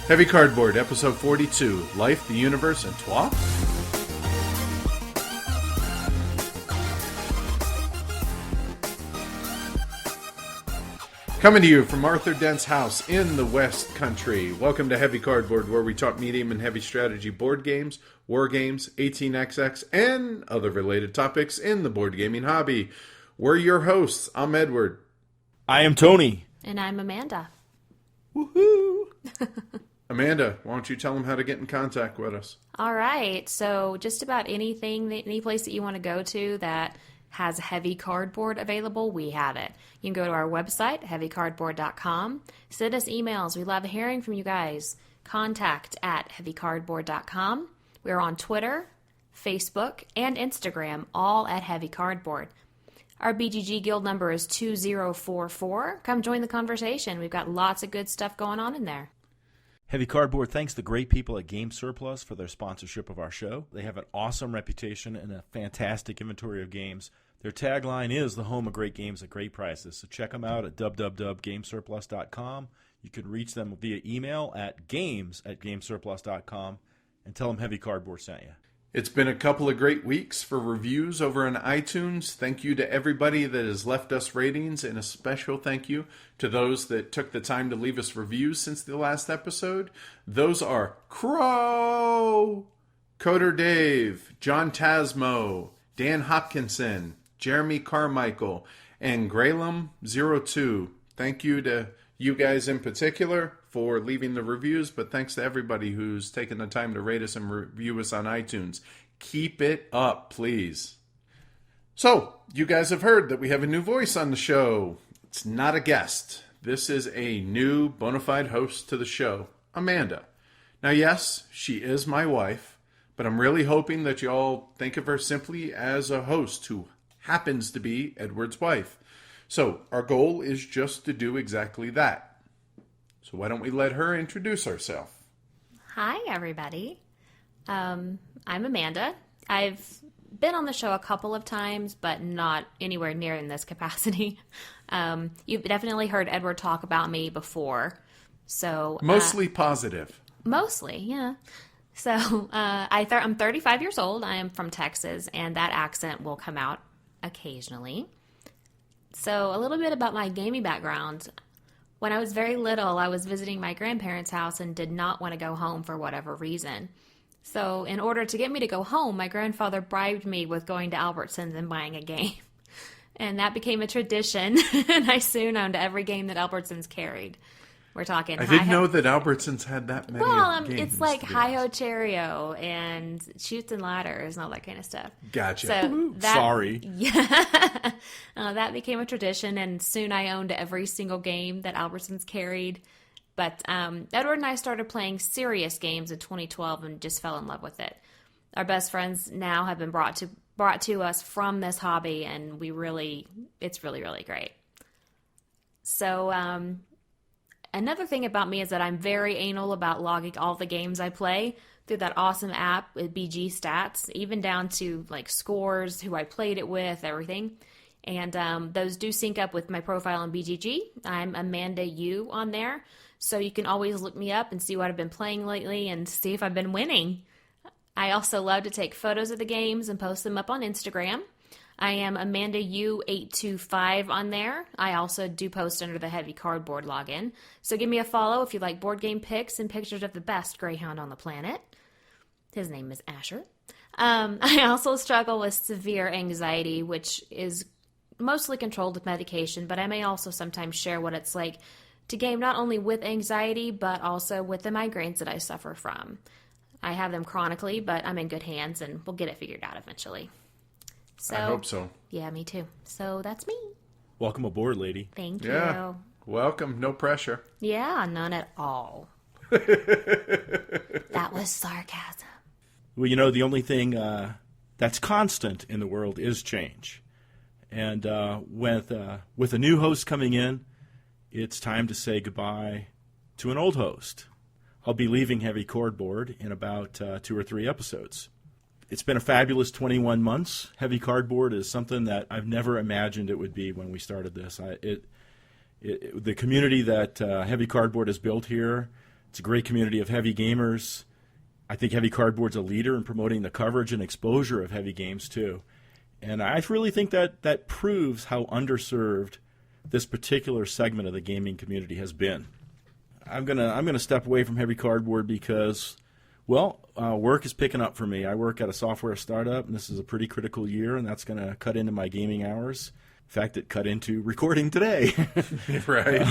Heavy Cardboard, Episode 42, Life, the Universe, and Toi? Coming to you from Arthur Dent's house in the West Country. Welcome to Heavy Cardboard, where we talk medium and heavy strategy board games, war games, 18xx, and other related topics in the board gaming hobby. We're your hosts. I'm Edward. I am Tony. And I'm Amanda. Woohoo! Amanda, why don't you tell them how to get in contact with us? All right. So just about anything, any place that you want to go to that has heavy cardboard available, we have it. You can go to our website, heavycardboard.com. Send us emails. We love hearing from you guys. Contact at heavycardboard.com. We're on Twitter, Facebook, and Instagram, all at Heavy Cardboard. Our BGG guild number is 2044. Come join the conversation. We've got lots of good stuff going on in there. Heavy Cardboard thanks the great people at Game Surplus for their sponsorship of our show. They have an awesome reputation and a fantastic inventory of games. Their tagline is the home of great games at great prices. So check them out at www.gamesurplus.com. You can reach them via email at games@gamesurplus.com and tell them Heavy Cardboard sent you. It's been a couple of great weeks for reviews over on iTunes. Thank you to everybody that has left us ratings, and a special thank you to those that took the time to leave us reviews since the last episode. Those are Crow, Coder Dave, John Tasmo, Dan Hopkinson, Jeremy Carmichael, and Graylum02. Thank you to you guys in particular for leaving the reviews, but thanks to everybody who's taken the time to rate us and review us on iTunes. Keep it up, please. So, you guys have heard that we have a new voice on the show. It's not a guest. This is a new bona fide host to the show, Amanda. Now, yes, she is my wife, but I'm really hoping that y'all think of her simply as a host who happens to be Edward's wife. So, our goal is just to do exactly that. So why don't we let her introduce herself? Hi, everybody. I'm Amanda. I've been on the show a couple of times, but not anywhere near in this capacity. You've definitely heard Edward talk about me before. So mostly positive. Mostly, yeah. So I'm 35 years old. I am from Texas, and that accent will come out occasionally. So a little bit about my gaming background. When I was very little, I was visiting my grandparents' house and did not want to go home for whatever reason. So in order to get me to go home, my grandfather bribed me with going to Albertsons and buying a game. And that became a tradition, and I soon owned every game that Albertsons carried. We're talking... I didn't know that Albertsons had that many games. It's like Hi-Ho Cherry-O and Chutes and Ladders and all that kind of stuff. Gotcha. So Sorry. Yeah. That became a tradition, and soon I owned every single game that Albertsons carried. But Edward and I started playing serious games in 2012 and just fell in love with it. Our best friends now have been brought to us from this hobby, and it's really, really great. So... Another thing about me is that I'm very anal about logging all the games I play through that awesome app with BG Stats, even down to like scores, who I played it with, everything. And those do sync up with my profile on BGG. I'm Amanda U on there, so you can always look me up and see what I've been playing lately and see if I've been winning. I also love to take photos of the games and post them up on Instagram. I am Amanda U825 on there. I also do post under the Heavy Cardboard login. So give me a follow if you like board game pics and pictures of the best greyhound on the planet. His name is Asher. I also struggle with severe anxiety, which is mostly controlled with medication, but I may also sometimes share what it's like to game not only with anxiety, but also with the migraines that I suffer from. I have them chronically, but I'm in good hands, and we'll get it figured out eventually. So, I hope so. Yeah, me too. So that's me. Welcome aboard, lady. Thank Yeah. you. Welcome. No pressure. Yeah, none at all. That was sarcasm. Well, you know, the only thing that's constant in the world is change. And with a new host coming in, it's time to say goodbye to an old host. I'll be leaving Heavy Cardboard in about 2 or 3 episodes. It's been a fabulous 21 months. Heavy Cardboard is something that I've never imagined it would be when we started this. The community that Heavy Cardboard has built here It's a great community of heavy gamers. I think Heavy Cardboard's a leader in promoting the coverage and exposure of heavy games, too. And I really think that proves how underserved this particular segment of the gaming community has been. I'm gonna step away from Heavy Cardboard because, work is picking up for me. I work at a software startup, and this is a pretty critical year, and that's going to cut into my gaming hours. In fact, it cut into recording today. Right.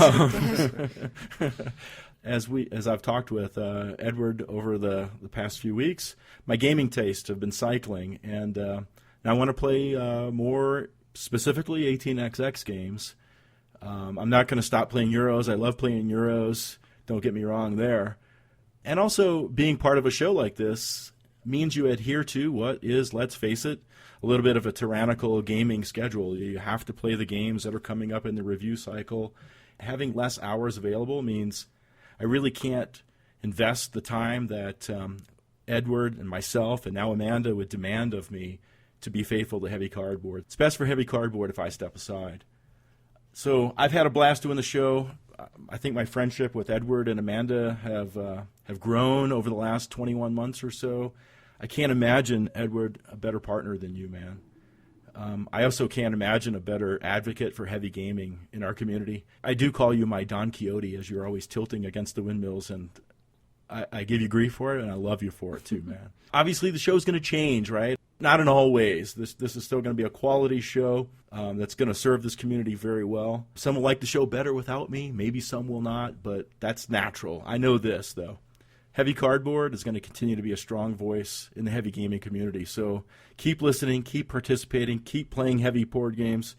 As I've talked with Edward over the past few weeks, my gaming tastes have been cycling, and now I want to play more specifically 18xx games. I'm not going to stop playing Euros. I love playing Euros. Don't get me wrong there. And also, being part of a show like this means you adhere to what is, let's face it, a little bit of a tyrannical gaming schedule. You have to play the games that are coming up in the review cycle. Having less hours available means I really can't invest the time that Edward and myself and now Amanda would demand of me to be faithful to Heavy Cardboard. It's best for Heavy Cardboard if I step aside. So I've had a blast doing the show. I think my friendship with Edward and Amanda have grown over the last 21 months or so. I can't imagine, Edward, a better partner than you, man. I also can't imagine a better advocate for heavy gaming in our community. I do call you my Don Quixote, as you're always tilting against the windmills, and I give you grief for it, and I love you for it too, man. Obviously, the show's going to change, right? Not in all ways. This is still going to be a quality show that's going to serve this community very well. Some will like the show better without me. Maybe some will not, but that's natural. I know this, though. Heavy Cardboard is going to continue to be a strong voice in the heavy gaming community. So keep listening, keep participating, keep playing heavy board games.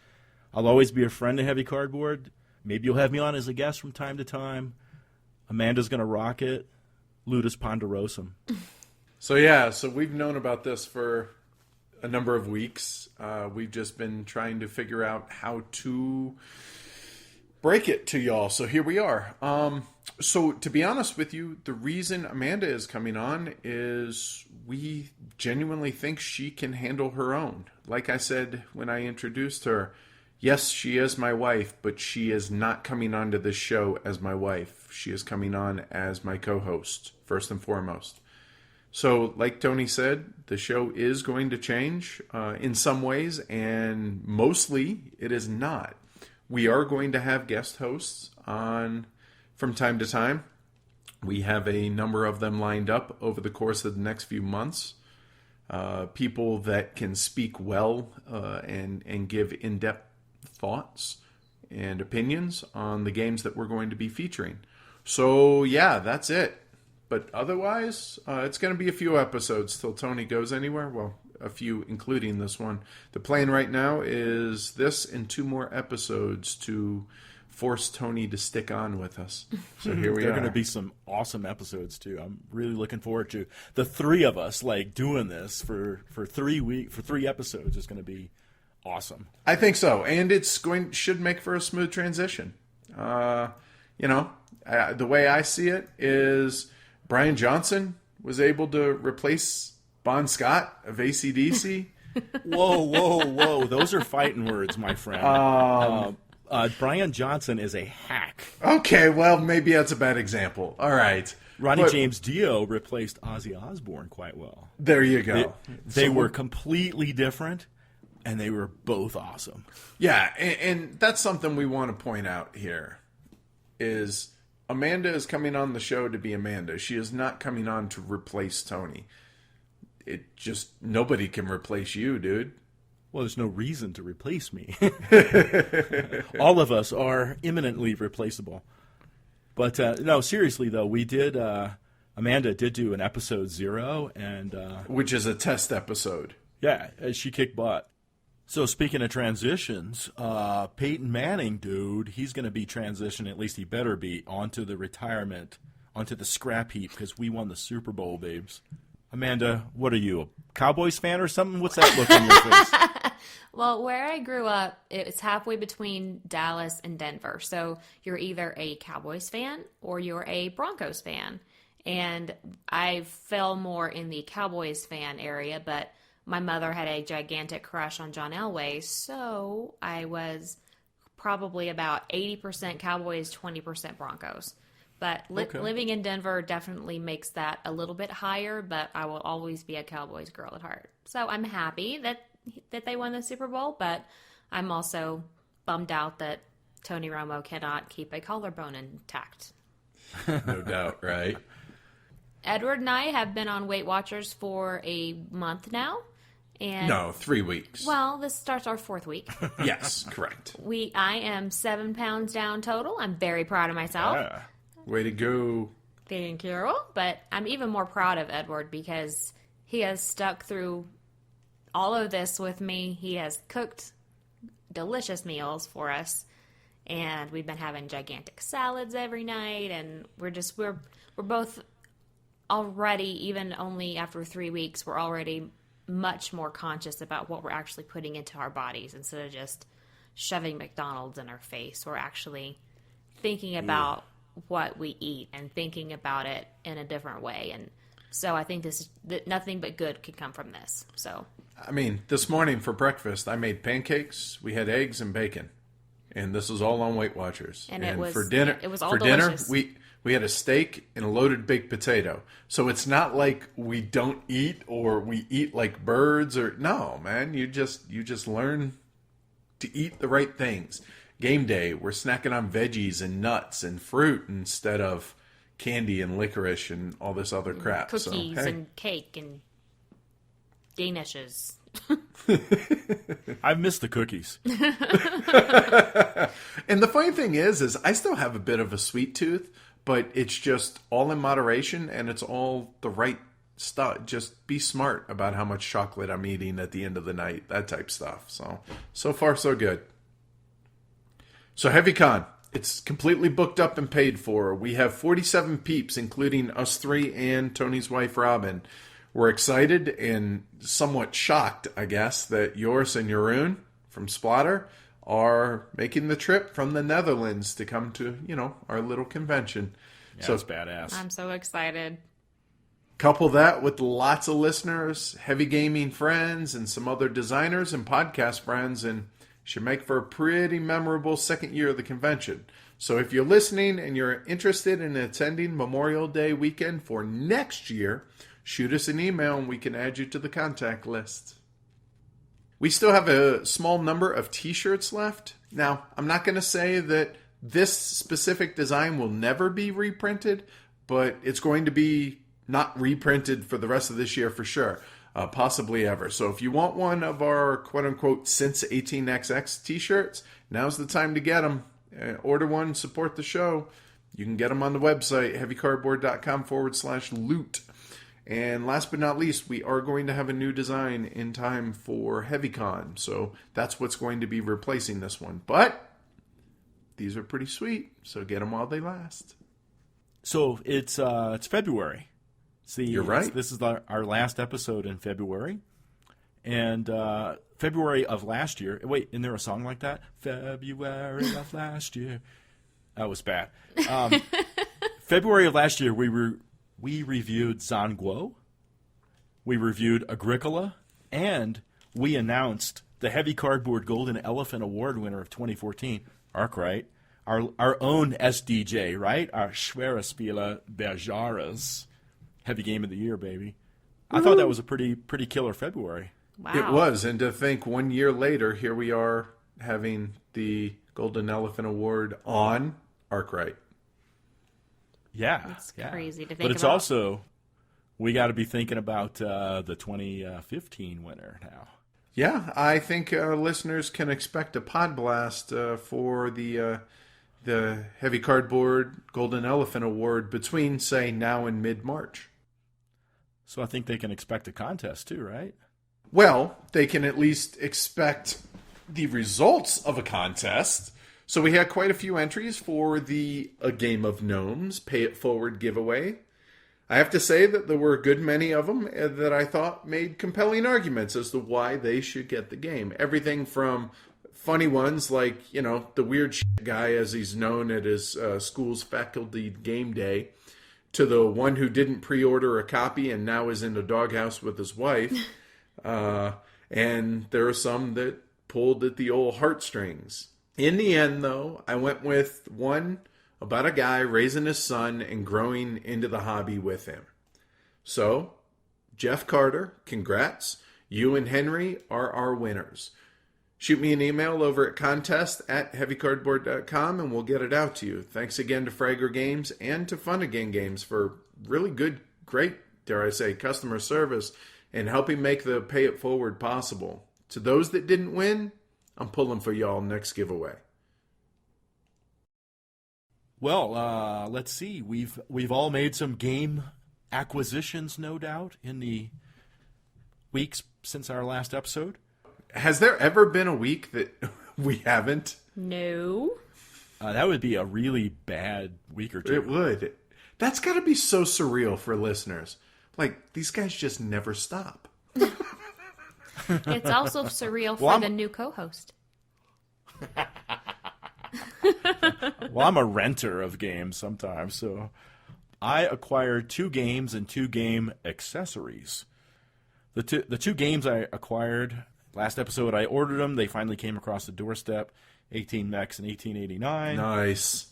I'll always be a friend of Heavy Cardboard. Maybe you'll have me on as a guest from time to time. Amanda's going to rock it. Ludus Ponderosum. So we've known about this for a number of weeks. We've just been trying to figure out how to break it to y'all. So here we are. So to be honest with you, the reason Amanda is coming on is we genuinely think she can handle her own. Like I said when I introduced her, yes, she is my wife, but she is not coming on to this show as my wife. She is coming on as my co-host, first and foremost. So, like Tony said, the show is going to change in some ways, and mostly it is not. We are going to have guest hosts on from time to time. We have a number of them lined up over the course of the next few months. People that can speak well and give in-depth thoughts and opinions on the games that we're going to be featuring. So, yeah, that's it. But otherwise, it's going to be a few episodes till Tony goes anywhere. Well, a few, including this one. The plan right now is this and 2 more episodes to force Tony to stick on with us. So here we are. There are going to be some awesome episodes, too. I'm really looking forward to the 3 of us doing this for 3 episodes is going to be awesome. I think so. And should make for a smooth transition. The way I see it is Brian Johnson was able to replace Bon Scott of AC/DC. Whoa. Those are fighting words, my friend. Brian Johnson is a hack. Okay, well, maybe that's a bad example. All right. Ronnie James Dio replaced Ozzy Osbourne quite well. There you go. They were completely different, and they were both awesome. Yeah, and that's something we want to point out here is Amanda is coming on the show to be Amanda. She is not coming on to replace Tony. Nobody can replace you, dude. Well, there's no reason to replace me. All of us are imminently replaceable. But no, seriously though, we did. Amanda did do an episode 0, and which is a test episode. Yeah, she kicked butt. So speaking of transitions, Peyton Manning, dude, he's going to be transitioning, at least he better be, onto the retirement, onto the scrap heap, because we won the Super Bowl, babes. Amanda, what are you, a Cowboys fan or something? What's that look on your face? Well, where I grew up, it's halfway between Dallas and Denver. So you're either a Cowboys fan or you're a Broncos fan. And I fell more in the Cowboys fan area, but my mother had a gigantic crush on John Elway, so I was probably about 80% Cowboys, 20% Broncos. But Okay. living in Denver definitely makes that a little bit higher, but I will always be a Cowboys girl at heart. So I'm happy that they won the Super Bowl, but I'm also bummed out that Tony Romo cannot keep a collarbone intact. No doubt, right? Edward and I have been on Weight Watchers for a month now. And No, 3 weeks. well, this starts our 4th week. Yes, correct. I am 7 pounds down total. I'm very proud of myself. Yeah. Way to go. Thank you. But I'm even more proud of Edward because he has stuck through all of this with me. He has cooked delicious meals for us, and we've been having gigantic salads every night, and we're both already, even only after 3 weeks, we're already much more conscious about what we're actually putting into our bodies instead of just shoving McDonald's in our face. We're actually thinking about what we eat and thinking about it in a different way. And so I think nothing but good could come from this. So, I mean, this morning for breakfast, I made pancakes. We had eggs and bacon, and this was all on Weight Watchers. And it was- for dinner. it was all for delicious. dinner, we had a steak and a loaded baked potato. So it's not like we don't eat or we eat like birds or no, man. You just learn to eat the right things. Game day, we're snacking on veggies and nuts and fruit instead of candy and licorice and all this other crap. cookies So, hey. and cake and Danishes. I've missed the cookies. And the funny thing is I still have a bit of a sweet tooth, but it's just all in moderation and it's all the right stuff. Just be smart about how much chocolate I'm eating at the end of the night, that type stuff. So far so good. So HeavyCon, it's completely booked up and paid for. We have 47 peeps, including us three and Tony's wife, Robin. We're excited and somewhat shocked, I guess, that Joris and Jeroen from Splatter are making the trip from the Netherlands to come to, our little convention. Yeah, So it's badass. I'm so excited. couple that with lots of listeners, heavy gaming friends, and some other designers and podcast friends, and should make for a pretty memorable second year of the convention. So if you're listening and you're interested in attending Memorial Day weekend for next year, shoot us an email and we can add you to the contact list. We still have a small number of t-shirts left. Now, I'm not going to say that this specific design will never be reprinted, but it's going to be not reprinted for the rest of this year for sure. Possibly ever. So if you want one of our quote-unquote Since 18XX t-shirts, now's the time to get them. Order one, support the show. You can get them on the website, heavycardboard.com/loot. And last but not least, we are going to have a new design in time for HeavyCon. So that's what's going to be replacing this one. But these are pretty sweet, so get them while they last. So it's February. You're right. This is our last episode in February. And February of last year. Wait, isn't there a song like that? February of last year. That was bad. February of last year, we reviewed Zhanguo. We reviewed Agricola. And we announced the Heavy Cardboard Golden Elephant Award winner of 2014, Arkwright. Our own SDJ, right? Our Schwere Spieler Berjaras. Heavy Game of the Year, baby. I thought that was a pretty killer February. Wow. It was, and to think 1 year later, here we are having the Golden Elephant Award on Arkwright. Yeah. It's crazy to think But it's about. also, we got to be thinking about the 2015 winner now. Yeah, I think listeners can expect a pod blast for the Heavy Cardboard Golden Elephant Award between, say, now and mid-March. So I think they can expect a contest too, right? Well, they can at least expect the results of a contest. So we had quite a few entries for the A Game of Gnomes Pay It Forward giveaway. I have to say that there were a good many of them that I thought made compelling arguments as to why they should get the game. Everything from funny ones like, the weird shit guy as he's known at his school's faculty game day, to the one who didn't pre-order a copy and now is in the doghouse with his wife. And there are some that pulled at the old heartstrings. In the end, though, I went with a about a guy raising his son and growing into the hobby with him. So, Jeff Carter, congrats. You and Henry are our winners. Shoot me an email over at contest@heavycardboard.com and we'll get it out to you. Thanks again to Fragger Games and to Fun Again Games for really good, great, dare I say, customer service and helping make the Pay It Forward possible. To those that didn't win, I'm pulling for y'all next giveaway. Well, let's see. We've all made some game acquisitions, no doubt, in the weeks since our last episode. Has there ever been a week that we haven't? No. That would be a really bad week or two. It would. That's got to be so surreal for listeners. Like, these guys just never stop. It's also surreal for the new co-host. Well, I'm a renter of games sometimes, so I acquired 2 games and 2 game accessories. The two games I acquired last episode, I ordered them. They finally came across the doorstep. 18 Mechs and 1889. Nice.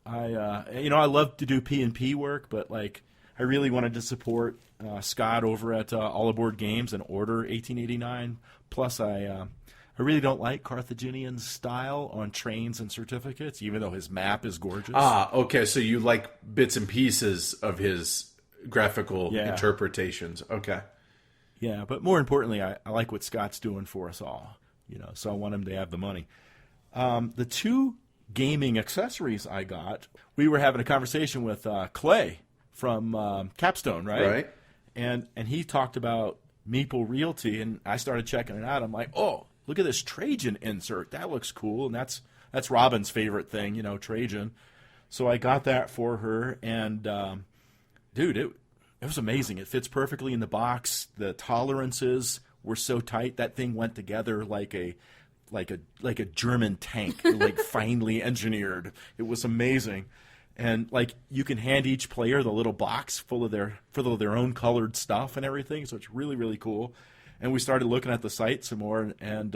I love to do P&P work, but like I really wanted to support Scott over at All Aboard Games and order 1889. Plus, I really don't like Carthaginian's style on trains and certificates, even though his map is gorgeous. Ah, okay. So you like bits and pieces of his graphical interpretations. Okay. Yeah, but more importantly, I like what Scott's doing for us all. So I want him to have the money. The 2 gaming accessories I got, we were having a conversation with Clay from Capstone, right? Right. And he talked about Meeple Realty, and I started checking it out. I'm like, oh, look at this Trajan insert. That looks cool, and that's Robin's favorite thing, Trajan. So I got that for her, and dude, it was amazing. It fits perfectly in the box. The tolerances were so tight that thing went together like a German tank, like finely engineered. It was amazing. And like you can hand each player the little box full of their own colored stuff and everything. So it's really, really cool. And we started looking at the site some more, and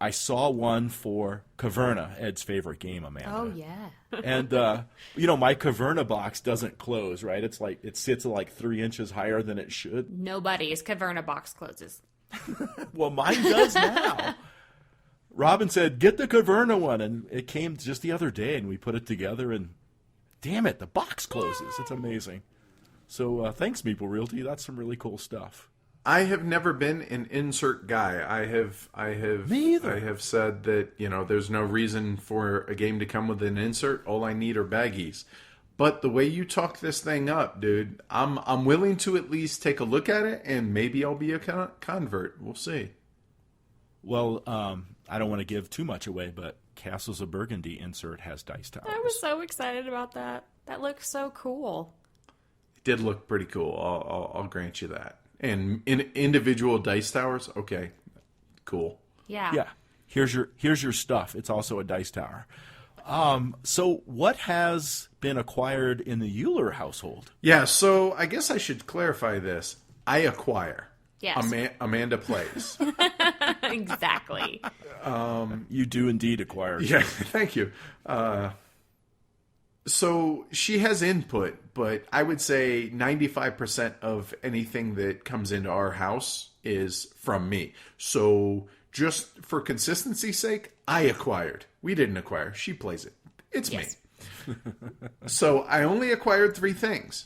I saw one for Caverna, Ed's favorite game, Amanda. Oh yeah. And my Caverna box doesn't close, right? It's like it sits like 3 inches higher than it should. Nobody's Caverna box closes. Well, mine does now. Robin said, get the Caverna one, and it came just the other day, and we put it together, and damn it, the box closes. It's amazing. So thanks, Meeple Realty. That's some really cool stuff. I have never been an insert guy. I have Me either. I have said that, there's no reason for a game to come with an insert. All I need are baggies. But the way you talk this thing up, dude, I'm willing to at least take a look at it, and maybe I'll be a convert. We'll see. Well, I don't want to give too much away, but Castles of Burgundy insert has dice towers. I was so excited about that. That looks so cool. It did look pretty cool. I'll grant you that. And in individual dice towers, okay, cool. Yeah. Yeah. Here's your stuff. It's also a dice tower. So what has been acquired in the Euler household? Yeah, so I guess I should clarify this. I acquire. Yes. Amanda plays. Exactly. You do indeed acquire. Yeah, thank you. So she has input, but I would say 95% of anything that comes into our house is from me. So just for consistency's sake, I acquired. We didn't acquire. She plays it. It's Yes. me. So I only acquired 3 things.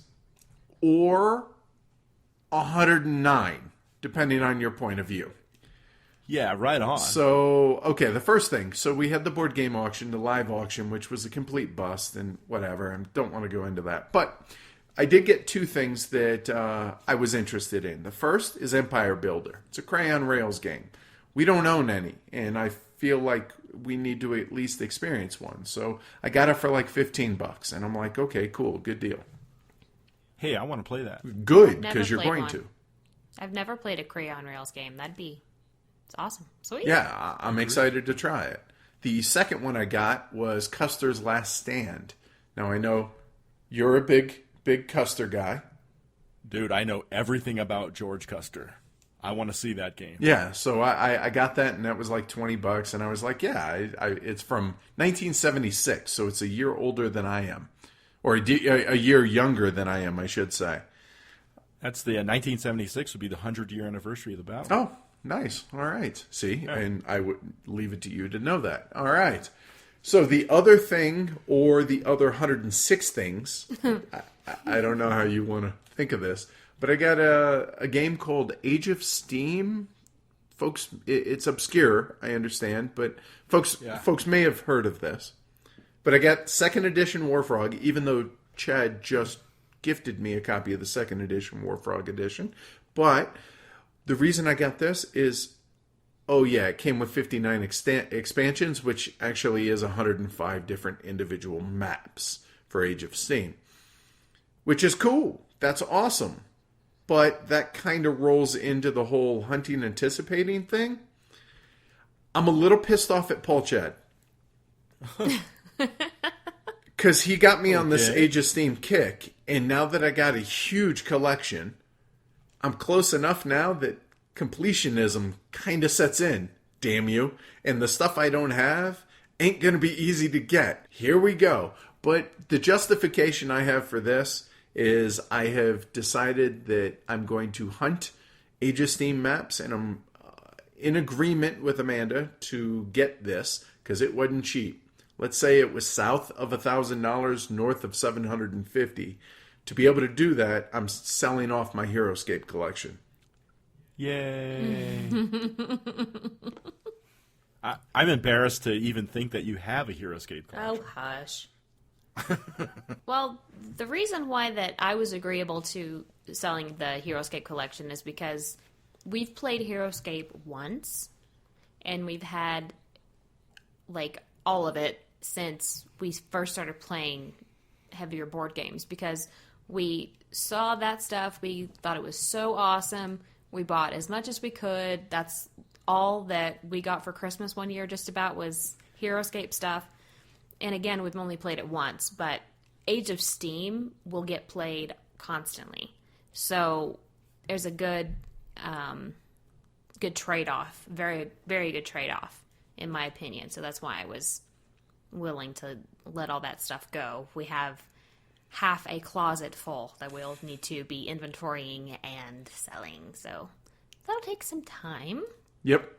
Or 109, depending on your point of view. Yeah, right on. So, okay, the first thing. So we had the board game auction, the live auction, which was a complete bust and whatever. I don't want to go into that. But I did get 2 things that I was interested in. The first is Empire Builder. It's a crayon rails game. We don't own any, and I feel like we need to at least experience one. So I got it for like $15, and I'm like, okay, cool, good deal. Hey, I want to play that. Good, Never because you're played going one. to. I've never played a Crayon Rails game. It's awesome. Sweet. Yeah, I'm excited to try it. The second one I got was Custer's Last Stand. Now, I know you're a big Custer guy. Dude, I know everything about George Custer. I want to see that game. Yeah, so I got that, and that was like $20, and I was like, yeah, it's from 1976, so it's a year older than I am, or a year younger than I am, I should say. That's the 1976 would be the 100-year anniversary of the battle. Oh, nice. All right. See, and I would leave it to you to know that. All right. So the other thing, or the other 106 things, I don't know how you want to think of this, but I got a game called Age of Steam. Folks, it's obscure, I understand, but folks may have heard of this. But I got 2nd edition Warfrog, even though Chad just gifted me a copy of the 2nd edition Warfrog edition. But the reason I got this is, it came with 59 expansions, which actually is 105 different individual maps for Age of Steam. Which is cool. That's awesome. But that kind of rolls into the whole hunting anticipating thing. I'm a little pissed off at Paul Chad. Because he got me on this Age of Steam kick, and now that I got a huge collection, I'm close enough now that completionism kind of sets in, damn you. And the stuff I don't have ain't going to be easy to get. Here we go. But the justification I have for this is I have decided that I'm going to hunt Age of Steam maps, and I'm in agreement with Amanda to get this because it wasn't cheap. Let's say it was south of $1,000, north of $750. To be able to do that, I'm selling off my HeroScape collection. Yay! I'm embarrassed to even think that you have a HeroScape collection. Oh, hush. Well, the reason why that I was agreeable to selling the HeroScape collection is because we've played HeroScape once, and we've had, like, all of it since we first started playing heavier board games, because we saw that stuff, we thought it was so awesome, we bought as much as we could. That's all that we got for Christmas one year just about was HeroScape stuff. And again, we've only played it once, but Age of Steam will get played constantly. So there's a good trade-off, very, very good trade-off, in my opinion. So that's why I was willing to let all that stuff go. We have half a closet full that we'll need to be inventorying and selling. So that'll take some time. Yep.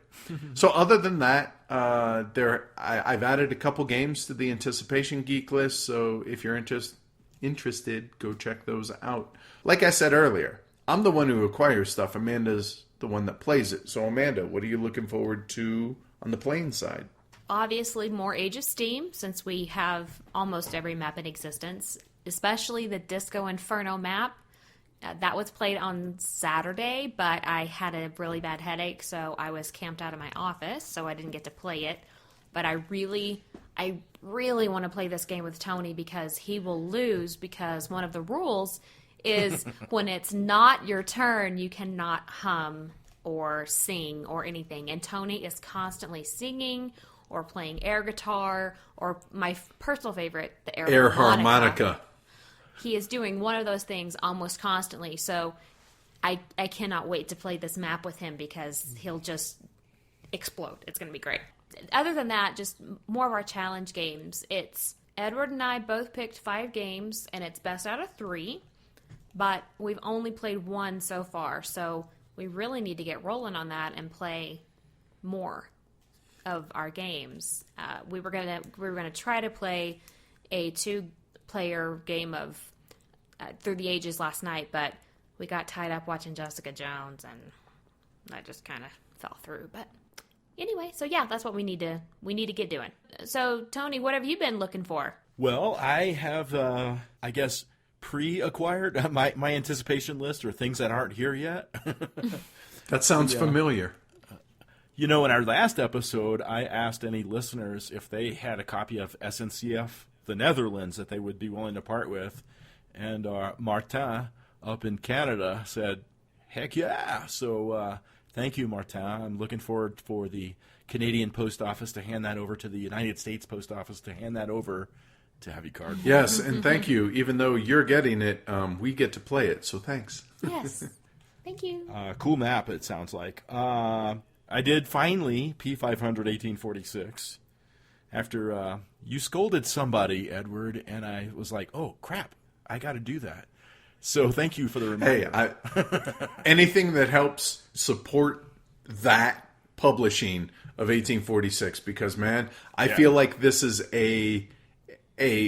So other than that, I've added a couple games to the Anticipation Geek list. So if you're interested, go check those out. Like I said earlier, I'm the one who acquires stuff. Amanda's the one that plays it. So Amanda, what are you looking forward to on the playing side? Obviously, more Age of Steam, since we have almost every map in existence, especially the Disco Inferno map. That was played on Saturday, but I had a really bad headache, so I was camped out of my office, so I didn't get to play it. But I really want to play this game with Tony because he will lose, because one of the rules is when it's not your turn, you cannot hum or sing or anything. And Tony is constantly singing or playing air guitar, or my personal favorite, the air harmonica. He is doing one of those things almost constantly, so I cannot wait to play this map with him because he'll just explode. It's going to be great. Other than that, just more of our challenge games. It's Edward and I both picked 5 games, and it's best out of 3, but we've only played 1 so far, so we really need to get rolling on that and play more of our games. We were gonna try to play a 2-player game of Through the Ages last night, but we got tied up watching Jessica Jones, and that just kind of fell through. But anyway, so yeah, that's what we need to get doing. So Tony, what have you been looking for? Well, I have, I guess, pre-acquired my anticipation list, or things that aren't here yet. That sounds familiar. You know, in our last episode, I asked any listeners if they had a copy of SNCF the Netherlands that they would be willing to part with. And Martin up in Canada said, heck yeah. So thank you, Martin. I'm looking forward for the Canadian Post Office to hand that over to the United States Post Office to hand that over to Heavy Card. Yes, and thank you. Even though you're getting it, we get to play it, so thanks. Yes. Thank you. Cool map, it sounds like. I did finally P500 1846 after you scolded somebody, Edward, and I was like, oh, crap, I got to do that. So thank you for the reminder. Hey, anything that helps support that publishing of 1846, because, man, I feel like this is a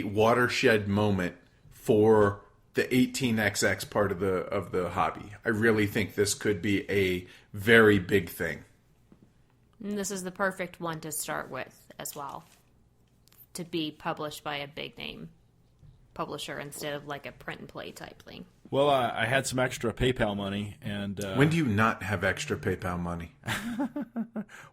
watershed moment for the 18xx part of the hobby. I really think this could be a very big thing. And this is the perfect one to start with as well, to be published by a big name publisher instead of like a print and play type thing. Well, I had some extra PayPal money, and When do you not have extra PayPal money?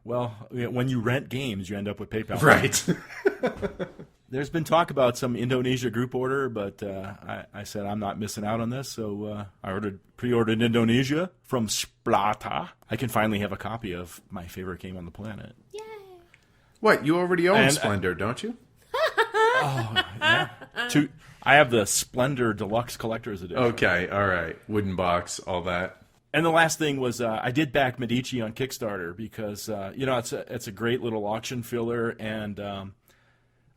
well, when you rent games, you end up with PayPal money. Right. There's been talk about some Indonesia group order, but I said I'm not missing out on this, so I pre-ordered Indonesia from Splata. I can finally have a copy of my favorite game on the planet. Yay! What, you already own Splendor, don't you? Yeah. I have the Splendor Deluxe Collector's Edition. Okay, all right. Wooden box, all that. And the last thing was I did back Medici on Kickstarter because it's a great little auction filler, and I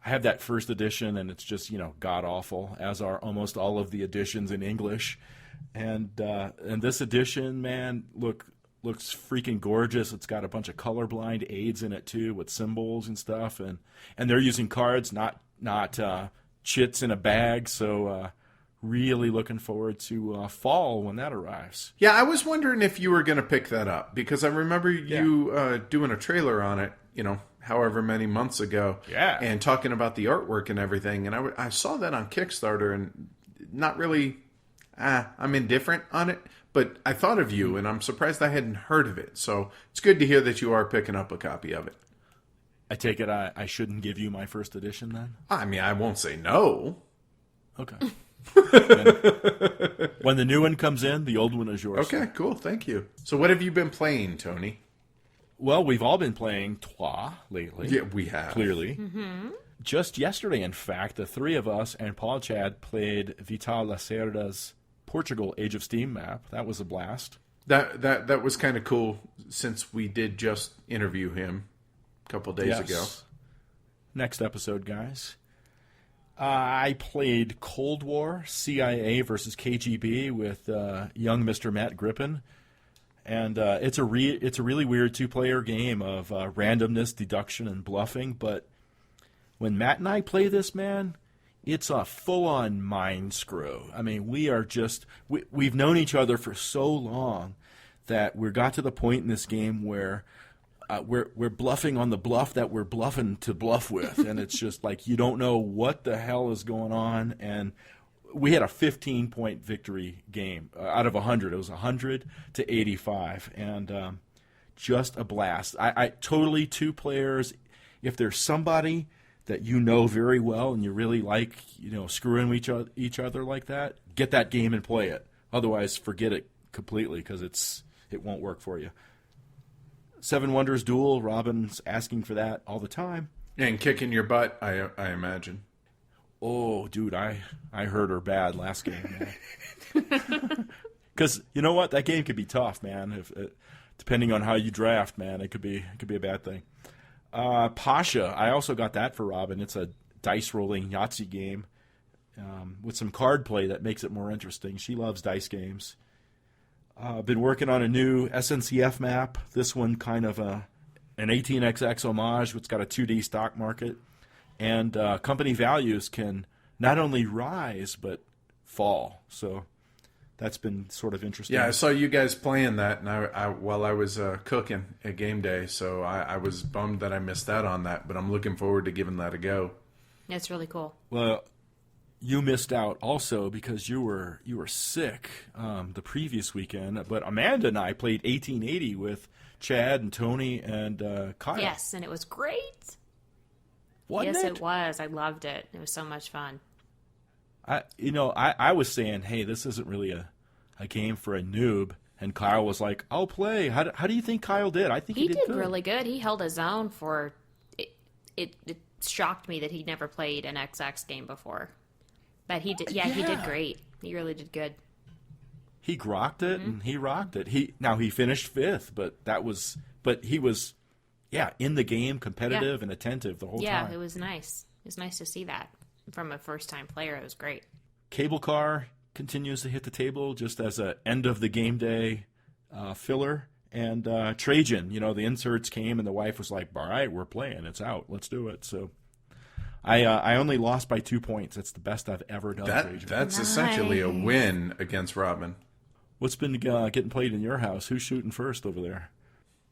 have that first edition, and it's just god awful, as are almost all of the editions in English. And this edition, man, looks freaking gorgeous. It's got a bunch of colorblind aids in it too, with symbols and stuff, and they're using cards, not chits in a bag. So really looking forward to fall when that arrives. Yeah, I was wondering if you were going to pick that up, because I remember you doing a trailer on it, however many months ago, and talking about the artwork and everything. And I saw that on Kickstarter, and not really, I'm indifferent on it, but I thought of you, and I'm surprised I hadn't heard of it. So it's good to hear that you are picking up a copy of it. I take it I shouldn't give you my first edition then? I mean, I won't say no. Okay. When the new one comes in, the old one is yours. Okay, cool. Thank you. So what have you been playing, Tony? Well, we've all been playing Trois lately. Yeah, we have. Clearly. Mm-hmm. Just yesterday, in fact, the three of us and Paul Chad played Vital Lacerda's Portugal Age of Steam map. That was a blast. That was kind of cool, since we did just interview him a couple days ago. Next episode, guys. I played Cold War, CIA versus KGB with young Mr. Matt Grippin. And it's a really weird two-player game of randomness, deduction, and bluffing. But when Matt and I play this, man, it's a full-on mind screw. I mean, we've known each other for so long that we got to the point in this game where we're bluffing on the bluff that we're bluffing to bluff with, and it's just like you don't know what the hell is going on. And we had a 15-point victory game out of 100. It was 100 to 85, and just a blast. I totally two players. If there's somebody that you know very well and you really like, screwing with each other like that, get that game and play it. Otherwise, forget it completely, because it won't work for you. Seven Wonders Duel, Robin's asking for that all the time. And kicking your butt, I imagine. Oh, dude, I hurt her bad last game. Because you know what? That game could be tough, man. Depending on how you draft, man, it could be a bad thing. Pasha, I also got that for Robin. It's a dice rolling Yahtzee game with some card play that makes it more interesting. She loves dice games. Been working on a new SNCF map. This one kind of an 18xx homage, which got a 2D stock market. And company values can not only rise, but fall. So that's been sort of interesting. Yeah, I saw you guys playing that while I was cooking at game day. So I was bummed that I missed out on that. But I'm looking forward to giving that a go. It's really cool. Well, you missed out also because you were sick the previous weekend. But Amanda and I played 1880 with Chad and Tony and Kyle. Yes, and it was great. Wasn't it was. I loved it. It was so much fun. I was saying, hey, this isn't really a game for a noob. And Kyle was like, I'll play. How do you think Kyle did? I think he did good. Really good. He held his own for it shocked me that he'd never played an XX game before. But he did. Yeah, he did great. He really did good. he grokked it and he rocked it. He finished 5th, but he was in the game, competitive and attentive the whole time. Yeah, it was nice. It was nice to see that from a first-time player. It was great. Cable Car continues to hit the table just as a end of the game day filler. And Trajan, the inserts came and the wife was like, all right, we're playing. It's out. Let's do it. So I only lost by 2 points. That's the best I've ever done, Trajan. That's essentially a win against Robin. What's been getting played in your house? Who's shooting first over there?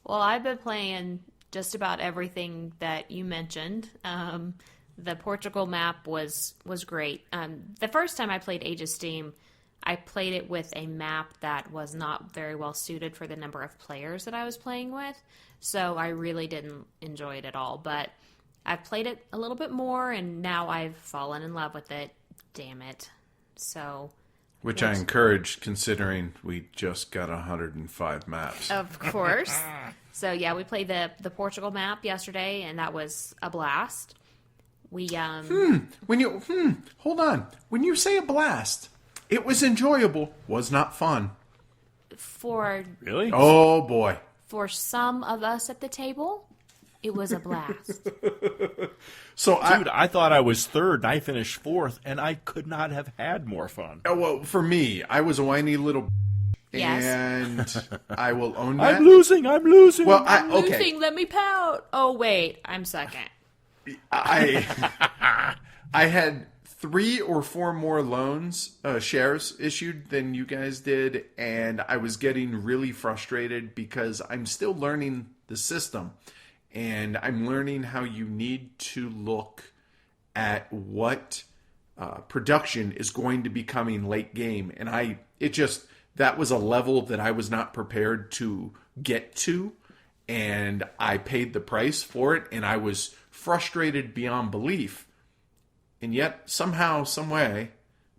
Well, I've been playing just about everything that you mentioned. The Portugal map was great. The first time I played Age of Steam, I played it with a map that was not very well suited for the number of players that I was playing with, so I really didn't enjoy it at all. But I've played it a little bit more, and now I've fallen in love with it. Damn it. So... Which I encourage, considering we just got 105 maps. Of course. So, yeah, we played the Portugal map yesterday, and that was a blast. We, Hold on. When you say a blast, it was enjoyable, was not fun. Really? Oh, boy. For some of us at the table, it was a blast. So Dude, I thought I was 3rd, and I finished 4th, and I could not have had more fun. well, for me, I was a whiny little Yes. and I will own that. I'm losing. Well, I'm okay. losing, let me pout. Oh, wait, I'm second. I had 3 or 4 more loans, shares issued than you guys did, and I was getting really frustrated because I'm still learning the system, and I'm learning how you need to look at what production is going to be coming late game, and that was a level that I was not prepared to get to, and I paid the price for it, and I was frustrated beyond belief. And yet, somehow, some way,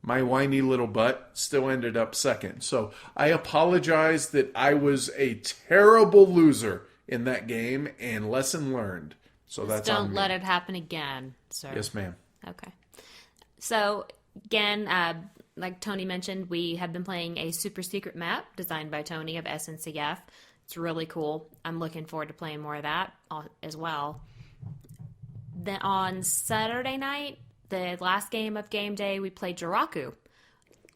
my whiny little butt still ended up second. So I apologize that I was a terrible loser in that game, and lesson learned. So that's on Don't me. let it happen again, sir. Yes, ma'am. Okay. So, again, like Tony mentioned, we have been playing a super secret map designed by Tony of SNCF. It's really cool. I'm looking forward to playing more of that as well. Then on Saturday night, the last game of game day, we played Jiraku,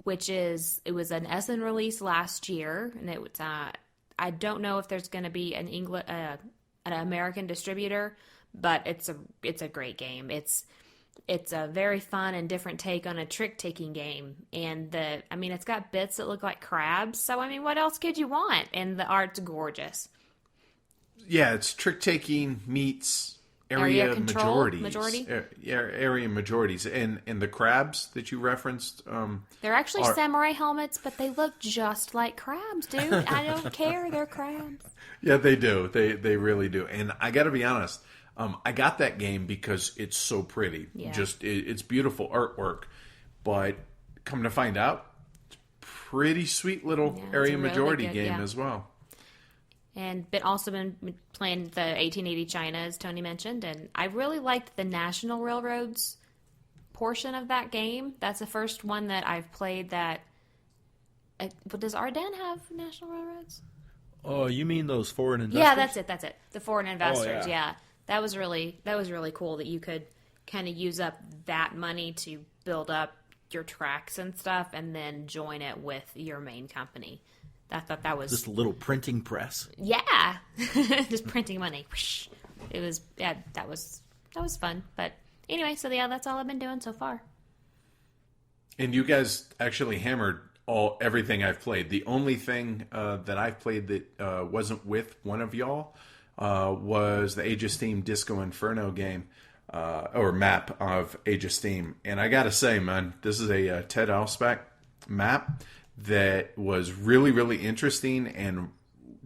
it was an Essen release last year, and it was I don't know if there's going to be an American distributor, but it's a great game. It's a very fun and different take on a trick-taking game, and it's got bits that look like crabs. So what else could you want? And the art's gorgeous. Yeah, it's trick-taking meets Area control, majority. Area majorities. And the crabs that you referenced... They're actually samurai helmets, but they look just like crabs, dude. I don't care. They're crabs. Yeah, they do. They really do. And I got to be honest, I got that game because it's so pretty. Yeah. It's beautiful artwork. But come to find out, it's a pretty sweet little area really majority good, game as well. And also been playing the 1880 China, as Tony mentioned, and I really liked the National Railroads portion of that game. That's the first one that I've played that... But does Ardennes have National Railroads? Oh, you mean those foreign investors? Yeah, that's it. The foreign investors, yeah. yeah. That was really cool that you could kind of use up that money to build up your tracks and stuff and then join it with your main company. I thought that was... Just a little printing press. Yeah. Just printing money. It was... Yeah, that was fun. But anyway, so yeah, that's all I've been doing so far. And you guys actually hammered everything I've played. The only thing that I've played that wasn't with one of y'all was the Age of Steam Disco Inferno game, or map of Age of Steam. And I gotta say, man, this is a Ted Alspach map that was really, really interesting, and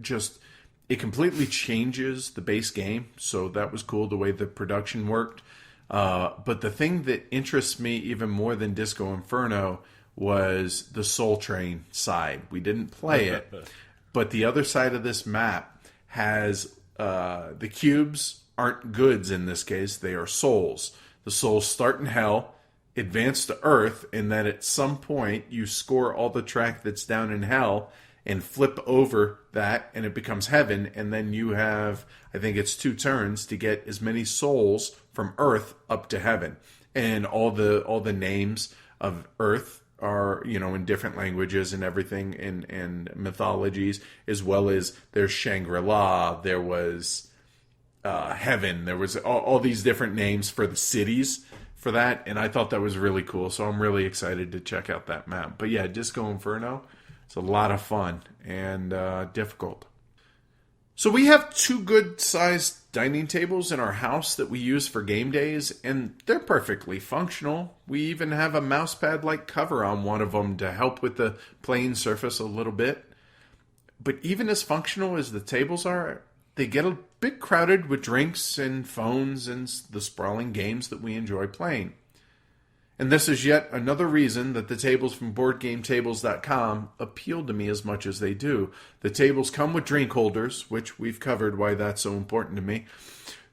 just it completely changes the base game. So that was cool, the way the production worked. But the thing that interests me even more than Disco Inferno was the Soul Train side. We didn't play it, but the other side of this map has the cubes aren't goods in this case. They are souls. The souls start in hell, advance to Earth, and then at some point you score all the track that's down in hell and flip over that, and it becomes heaven, and then you have, I think it's 2 turns to get as many souls from Earth up to heaven. And all the names of Earth are, in different languages and everything, and mythologies, as well as there's Shangri-La, there was heaven, there was all these different names for the cities for that, and I thought that was really cool, so I'm really excited to check out that map. But yeah, Disco Inferno, it's a lot of fun and difficult. So we have 2 good-sized dining tables in our house that we use for game days, and they're perfectly functional. We even have a mousepad-like cover on one of them to help with the playing surface a little bit. But even as functional as the tables are, they get a bit crowded with drinks and phones and the sprawling games that we enjoy playing. And this is yet another reason that the tables from BoardGameTables.com appeal to me as much as they do. The tables come with drink holders, which we've covered why that's so important to me.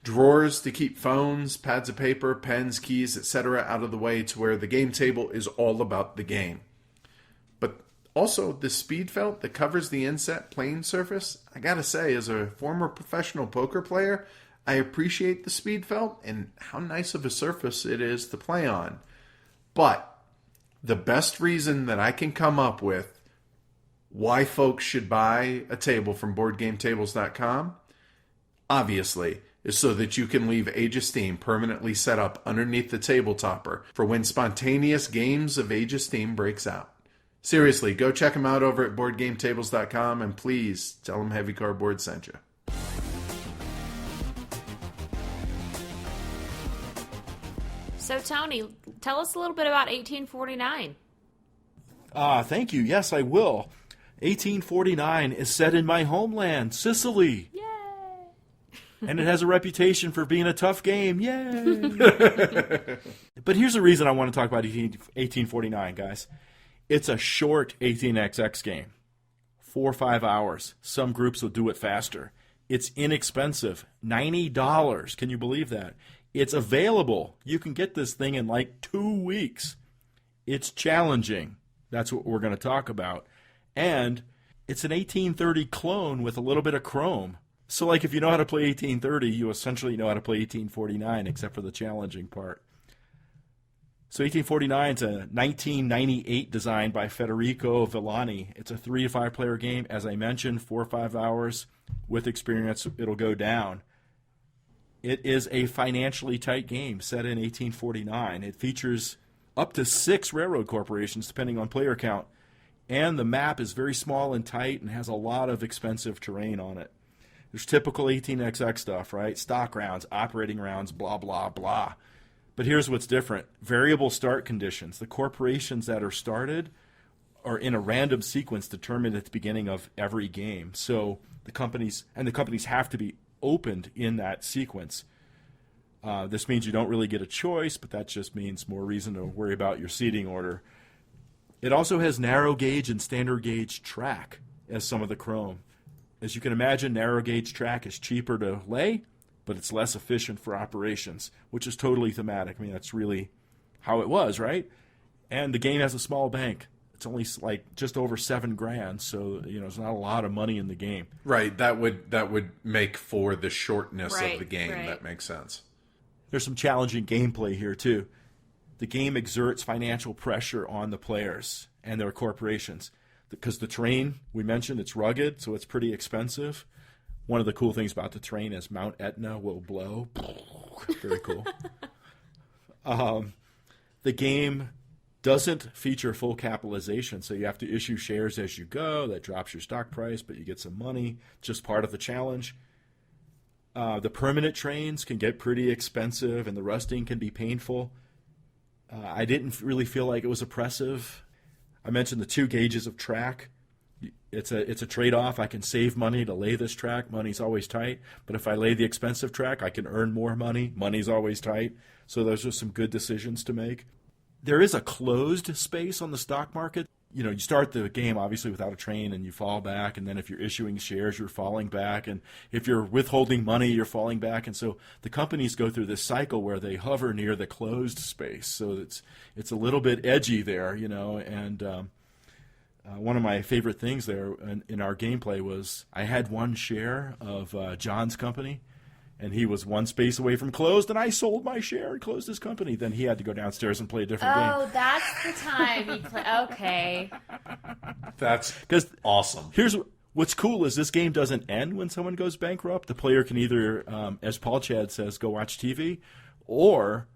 Drawers to keep phones, pads of paper, pens, keys, etc. out of the way to where the game table is all about the game. But also, the speed felt that covers the inset playing surface, I gotta say, as a former professional poker player, I appreciate the speed felt and how nice of a surface it is to play on. But the best reason that I can come up with why folks should buy a table from BoardGameTables.com, obviously, is so that you can leave Age of Steam permanently set up underneath the table topper for when spontaneous games of Age of Steam breaks out. Seriously, go check them out over at BoardGameTables.com, and please tell them Heavy Cardboard sent you. So, Tony, tell us a little bit about 1849. Thank you. Yes, I will. 1849 is set in my homeland, Sicily. Yay! And it has a reputation for being a tough game. Yay! But here's the reason I want to talk about 1849, guys. It's a short 18xx game. 4 or 5 hours. Some groups will do it faster. It's inexpensive. $90. Can you believe that? It's available. You can get this thing in like 2 weeks. It's challenging. That's what we're going to talk about. And it's an 1830 clone with a little bit of chrome. So like if you know how to play 1830, you essentially know how to play 1849, except for the challenging part. So 1849 is a 1998 design by Federico Villani. It's a 3 to 5 player game. As I mentioned, 4 or 5 hours. With experience, it'll go down. It is a financially tight game set in 1849. It features up to 6 railroad corporations, depending on player count. And the map is very small and tight and has a lot of expensive terrain on it. There's typical 18xx stuff, right? Stock rounds, operating rounds, blah, blah, blah. But here's what's different. Variable start conditions. The corporations that are started are in a random sequence determined at the beginning of every game. So the companies have to be opened in that sequence. This means you don't really get a choice, but that just means more reason to worry about your seating order. It also has narrow gauge and standard gauge track as some of the chrome. As you can imagine, narrow gauge track is cheaper to lay, but it's less efficient for operations, which is totally thematic. I mean, that's really how it was, right? And the game has a small bank. It's only like just over $7,000, so there's not a lot of money in the game. Right, that would make for the shortness of the game. Right. That makes sense. There's some challenging gameplay here too. The game exerts financial pressure on the players and their corporations because the terrain we mentioned, it's rugged, so it's pretty expensive. One of the cool things about the terrain is Mount Etna will blow. Very cool. The game doesn't feature full capitalization, so you have to issue shares as you go. That drops your stock price, but you get some money. Just part of the challenge. The permanent trains can get pretty expensive, and the rusting can be painful. I didn't really feel like it was oppressive. I mentioned the 2 gauges of track. It's a trade-off. I can save money to lay this track. Money's always tight. But if I lay the expensive track, I can earn more money. Money's always tight. So those are some good decisions to make. There is a closed space on the stock market. you start the game obviously without a train and you fall back, and then if you're issuing shares, you're falling back, and if you're withholding money, you're falling back, and so the companies go through this cycle where they hover near the closed space, so it's a little bit edgy there, and one of my favorite things there in our gameplay was I had one share of John's company, and he was one space away from closed, and I sold my share and closed his company. Then he had to go downstairs and play a different game. Oh, that's the time you play. Okay. That's awesome. Here's what's cool is this game doesn't end when someone goes bankrupt. The player can either, as Paul Chad says, go watch TV, or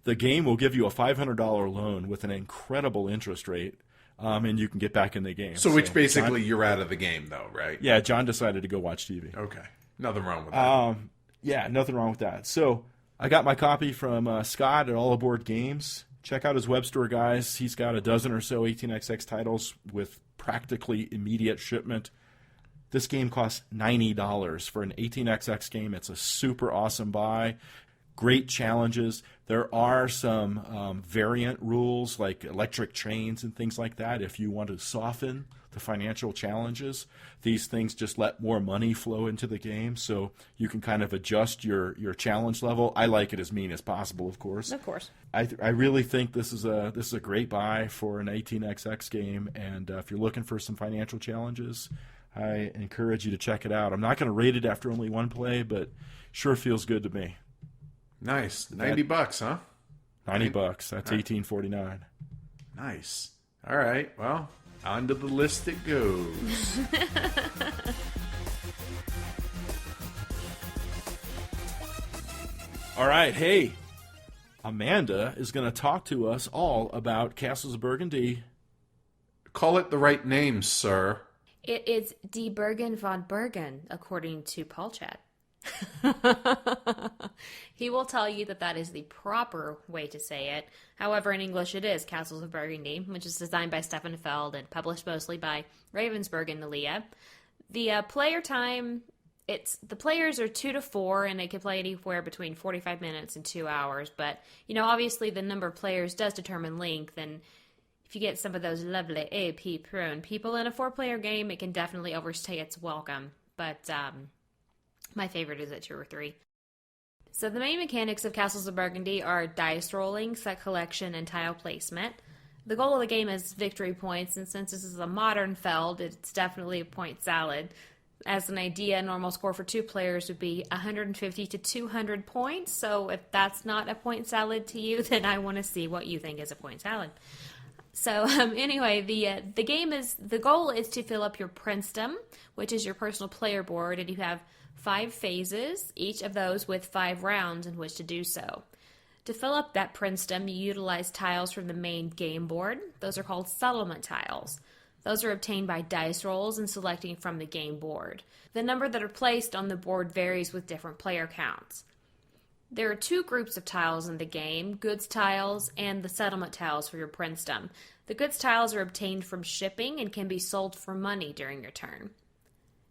the game will give you a $500 loan with an incredible interest rate, and you can get back in the game. So which basically you're out of the game, though, right? Yeah, John decided to go watch TV. Okay. Nothing wrong with that. Yeah, nothing wrong with that. So I got my copy from Scott at All Aboard Games. Check out his web store, guys. He's got a dozen or so 18xx titles with practically immediate shipment. This game costs $90 for an 18xx game. It's a super awesome buy. Great challenges. There are some variant rules like electric trains and things like that if you want to soften the financial challenges. These things just let more money flow into the game, so you can kind of adjust your challenge level. I like it as mean as possible, of course. Of course. I really think this is a great buy for an 18xx game, and if you're looking for some financial challenges, I encourage you to check it out. I'm not going to rate it after only one play, but sure feels good to me. Nice. $90, huh? $90. That's $18.49. Nice. All right. Well, onto the list it goes. All right. Hey, Amanda is going to talk to us all about Castles of Burgundy. Call it the right name, sir. It is Die Burgen von Bergen, according to Paul Chat. He will tell you that is the proper way to say it. However, in English it is Castles of Burgundy, which is designed by Stefan Feld and published mostly by Ravensburg and Nalia. The player time, the players are 2 to 4, and they can play anywhere between 45 minutes and 2 hours. But, obviously the number of players does determine length, and if you get some of those lovely AP prone people in a 4-player game, it can definitely overstay its welcome. But, my favorite is at 2 or 3. So the main mechanics of Castles of Burgundy are dice rolling, set collection, and tile placement. The goal of the game is victory points, and since this is a modern Feld, it's definitely a point salad. As an idea, a normal score for 2 players would be 150 to 200 points, so if that's not a point salad to you, then I want to see what you think is a point salad. So anyway, the goal is to fill up your princedom, which is your personal player board, and you have 5 phases, each of those with 5 rounds in which to do so. To fill up that princedom, you utilize tiles from the main game board. Those are called settlement tiles. Those are obtained by dice rolls and selecting from the game board. The number that are placed on the board varies with different player counts. There are 2 groups of tiles in the game, goods tiles and the settlement tiles for your princedom. The goods tiles are obtained from shipping and can be sold for money during your turn.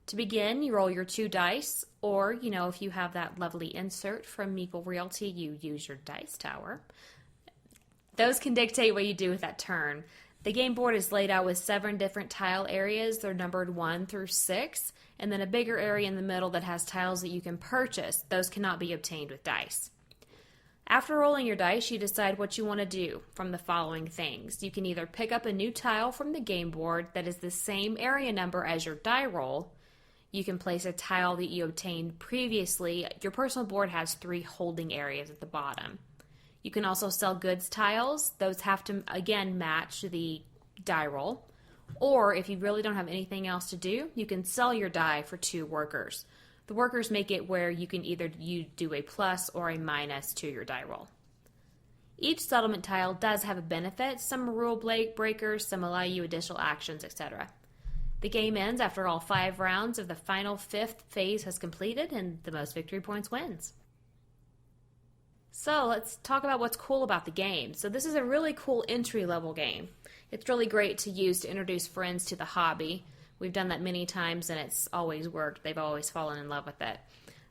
To begin, you roll your 2 dice, or, if you have that lovely insert from Meeple Realty, you use your dice tower. Those can dictate what you do with that turn. The game board is laid out with 7 different tile areas. They're numbered 1 through 6, and then a bigger area in the middle that has tiles that you can purchase. Those cannot be obtained with dice. After rolling your dice, you decide what you want to do from the following things. You can either pick up a new tile from the game board that is the same area number as your die roll. You can place a tile that you obtained previously. Your personal board has 3 holding areas at the bottom. You can also sell goods tiles. Those have to, again, match the die roll. Or if you really don't have anything else to do, you can sell your die for 2 workers. The workers make it where you can either do a plus or a minus to your die roll. Each settlement tile does have a benefit. Some are rule breakers, some allow you additional actions, etc. The game ends after all 5 rounds of the final 5th phase has completed, and the most victory points wins. So let's talk about what's cool about the game. So this is a really cool entry-level game. It's really great to use to introduce friends to the hobby. We've done that many times, and it's always worked. They've always fallen in love with it.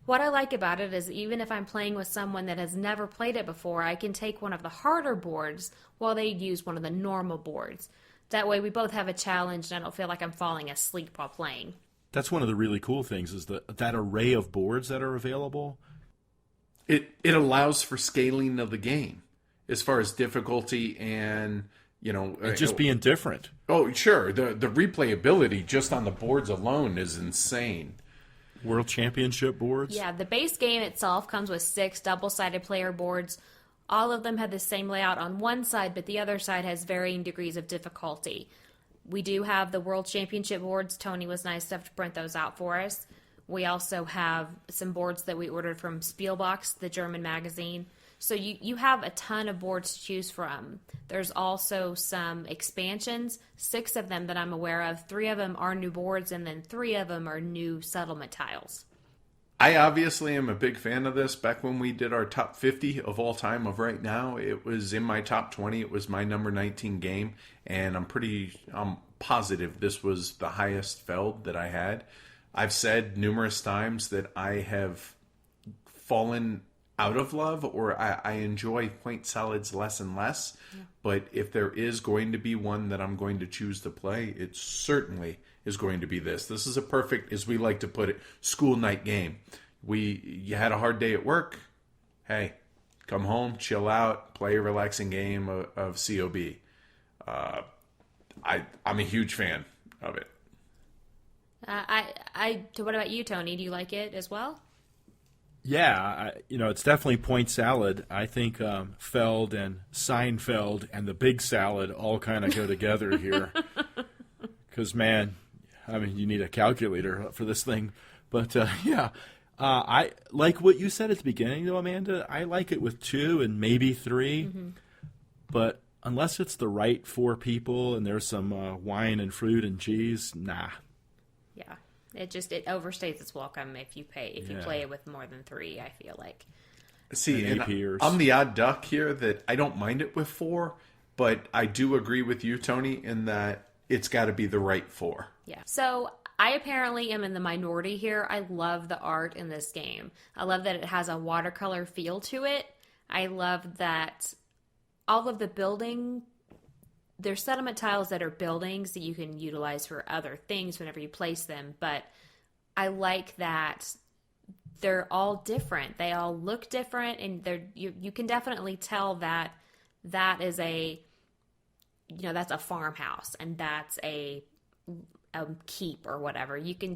What I like about it is even if I'm playing with someone that has never played it before, I can take one of the harder boards while they use one of the normal boards. That way we both have a challenge and I don't feel like I'm falling asleep while playing. That's one of the really cool things is that array of boards that are available. It allows for scaling of the game as far as difficulty and, Just being different. Oh, sure. The replayability just on the boards alone is insane. World Championship boards. Yeah, the base game itself comes with 6 double-sided player boards. All of them have the same layout on one side, but the other side has varying degrees of difficulty. We do have the World Championship boards. Tony was nice enough to print those out for us. We also have some boards that we ordered from Spielbox, the German magazine. So you have a ton of boards to choose from. There's also some expansions, 6 of them that I'm aware of. 3 of them are new boards, and then 3 of them are new settlement tiles. I obviously am a big fan of this. Back when we did our top 50 of all time of right now, it was in my top 20. It was my number 19 game, and I'm positive this was the highest feld that I had. I've said numerous times that I have fallen out of love, or I enjoy point salads less and less. Yeah. But if there is going to be one that I'm going to choose to play, it certainly is going to be this. This is a perfect, as we like to put it, school night game. You had a hard day at work. Hey, come home, chill out, play a relaxing game of COB. I'm a huge fan of it. What about you, Tony? Do you like it as well? Yeah, it's definitely point salad. I think Feld and Seinfeld and the big salad all kind of go together here. Because, man, you need a calculator for this thing. But, yeah, I like what you said at the beginning, though, Amanda. I like it with 2 and maybe 3. Mm-hmm. But unless it's the right 4 people and there's some wine and fruit and cheese, nah. Yeah. It overstays its welcome if you play it with more than 3, I feel like. See, and I'm the odd duck here that I don't mind it with 4, but I do agree with you, Tony, in that it's got to be the right 4. Yeah. So I apparently am in the minority here. I love the art in this game. I love that it has a watercolor feel to it. I love that all of the building, there's settlement tiles that are buildings that you can utilize for other things whenever you place them, but I like that they're all different. They all look different, and you can definitely tell that is that's a farmhouse and that's a keep or whatever. You can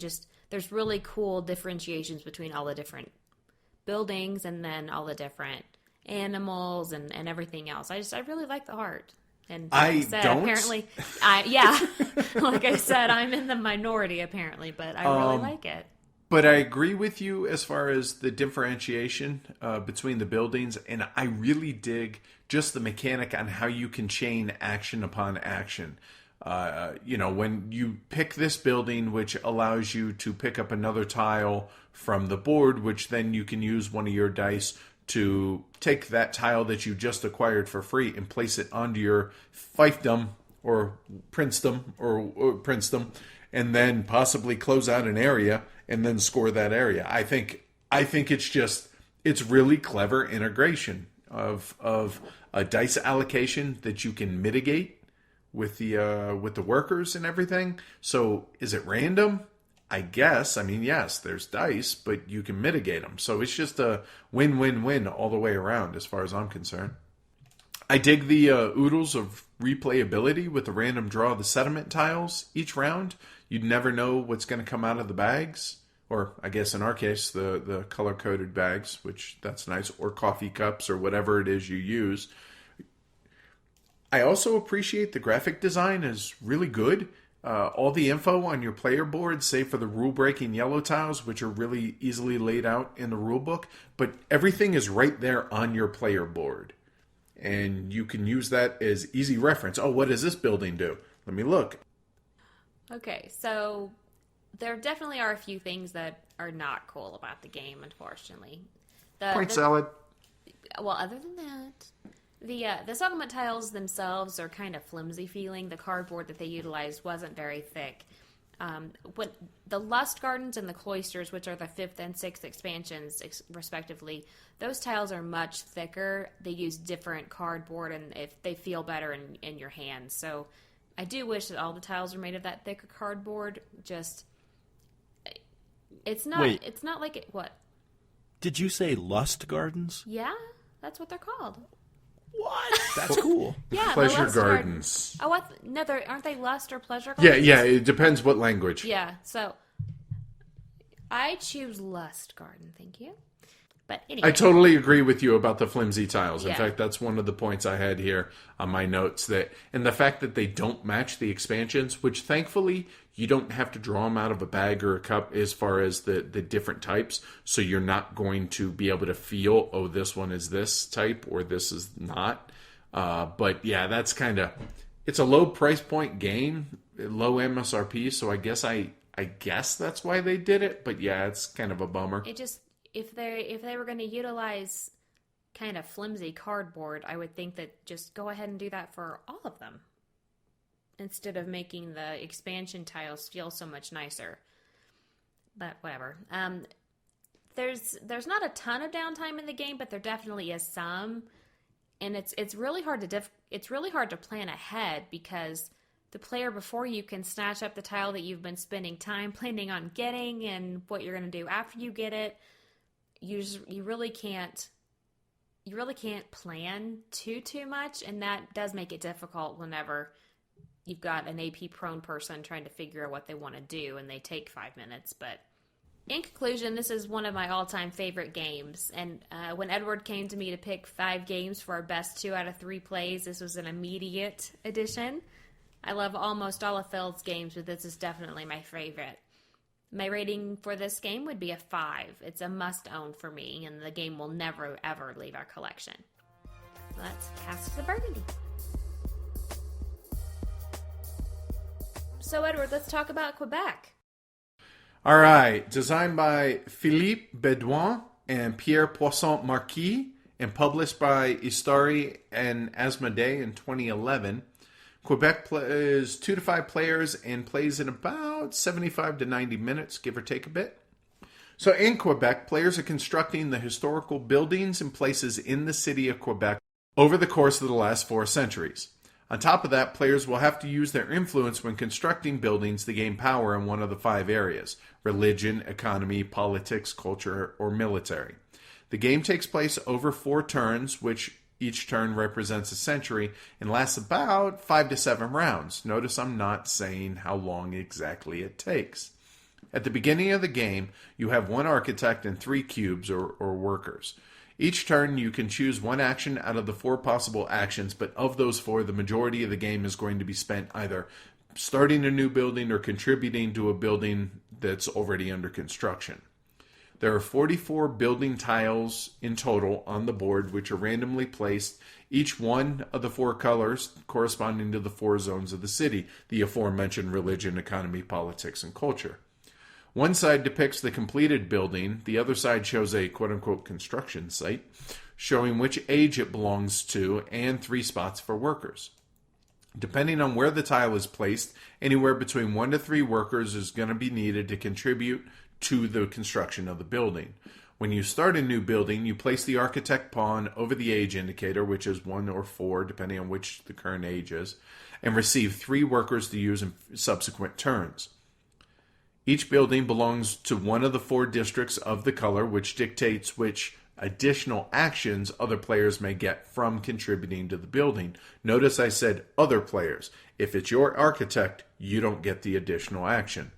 there's really cool differentiations between all the different buildings and then all the different animals and everything else. I really like the art. And like I said, don't. Apparently, like I said, I'm in the minority apparently, but I really like it. But I agree with you as far as the differentiation between the buildings, and I really dig just the mechanic on how you can chain action upon action. When you pick this building, which allows you to pick up another tile from the board, which then you can use one of your dice to take that tile that you just acquired for free and place it onto your fiefdom or princedom, and then possibly close out an area and then score that area. I think it's really clever integration of a dice allocation that you can mitigate with the workers and everything. So is it random? I guess. Yes, there's dice, but you can mitigate them. So it's just a win-win-win all the way around as far as I'm concerned. I dig the oodles of replayability with the random draw of the sediment tiles each round. You'd never know what's going to come out of the bags. Or I guess in our case, the color-coded bags, which that's nice. Or coffee cups or whatever it is you use. I also appreciate the graphic design is really good. All the info on your player board, save for the rule-breaking yellow tiles, which are really easily laid out in the rule book, but everything is right there on your player board. And you can use that as easy reference. Oh, what does this building do? Let me look. Okay, so there definitely are a few things that are not cool about the game, unfortunately. Point salad. Well, other than that, the settlement tiles themselves are kind of flimsy feeling. The cardboard that they utilized wasn't very thick. When the Lust Gardens and the Cloisters, which are the 5th and 6th expansions, respectively, those tiles are much thicker. They use different cardboard, and if they feel better in your hands. So I do wish that all the tiles were made of that thicker cardboard. Just, it's not. Wait. It's not like it. What? Did you say lust gardens? Yeah, that's what they're called. What? That's cool. Yeah, the Pleasure lust gardens. Oh, no, aren't they lust or pleasure Yeah, gardens? yeah. It depends what language. Yeah, so I choose lust garden, thank you. But anyway. I totally agree with you about the flimsy tiles. In Yeah. fact, that's one of the points I had here on my notes. And the fact that they don't match the expansions, which thankfully you don't have to draw them out of a bag or a cup as far as the different types. So you're not going to be able to feel, oh, this one is this type or this is not. But yeah, that's kind of, it's a low price point game, low MSRP. So I guess that's why they did it. But yeah, it's kind of a bummer. It just, if they were going to utilize kind of flimsy cardboard, I would think that just go ahead and do that for all of them instead of making the expansion tiles feel so much nicer. But whatever. There's not a ton of downtime in the game, but there definitely is some, and it's really hard to plan ahead because the player before you can snatch up the tile that you've been spending time planning on getting and what you're going to do after you get it. You really can't plan too much, and that does make it difficult whenever you've got an AP prone person trying to figure out what they want to do and they take 5 minutes. But in conclusion, this is one of my all-time favorite games, and when Edward came to me to pick 5 games for our best 2 out of 3 plays, this was an immediate addition. I love almost all of Phil's games, but this is definitely my favorite. My rating for this game would be a 5. It's a must-own for me, and the game will never, ever leave our collection. Let's cast the Burgundy. So, Edward, let's talk about Quebec. All right. Designed by Philippe Bedouin and Pierre Poisson-Marquis and published by Istari and Asmodee in 2011. Quebec plays 2 to 5 players and plays in about 75 to 90 minutes, give or take a bit. So in Quebec, players are constructing the historical buildings and places in the city of Quebec over the course of the last 4 centuries. On top of that, players will have to use their influence when constructing buildings to gain power in one of the 5 areas: religion, economy, politics, culture, or military. The game takes place over 4 turns, which each turn represents a century and lasts about 5 to 7 rounds. Notice I'm not saying how long exactly it takes. At the beginning of the game, you have 1 architect and 3 cubes or workers. Each turn, you can choose 1 action out of the 4 possible actions, but of those 4, the majority of the game is going to be spent either starting a new building or contributing to a building that's already under construction. There are 44 building tiles in total on the board, which are randomly placed, each one of the 4 colors corresponding to the 4 zones of the city, the aforementioned religion, economy, politics, and culture. One side depicts the completed building, the other side shows a quote-unquote construction site, showing which age it belongs to, and 3 spots for workers. Depending on where the tile is placed, anywhere between 1 to 3 workers is going to be needed to contribute to the construction of the building. When you start a new building, you place the architect pawn over the age indicator, which is 1 or 4, depending on which the current age is, and receive 3 workers to use in subsequent turns. Each building belongs to one of the 4 districts of the color, which dictates which additional actions other players may get from contributing to the building. Notice I said other players. If it's your architect, you don't get the additional action.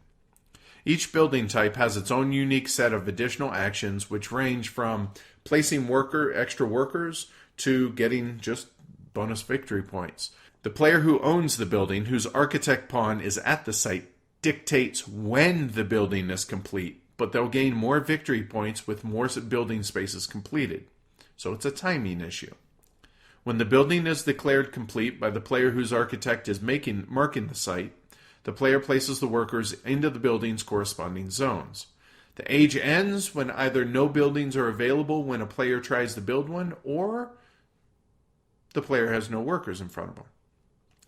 Each building type has its own unique set of additional actions, which range from placing extra workers to getting just bonus victory points. The player who owns the building, whose architect pawn is at the site, dictates when the building is complete, but they'll gain more victory points with more building spaces completed. So it's a timing issue. When the building is declared complete by the player whose architect is marking the site, the player places the workers into the building's corresponding zones. The age ends when either no buildings are available when a player tries to build one, or the player has no workers in front of him.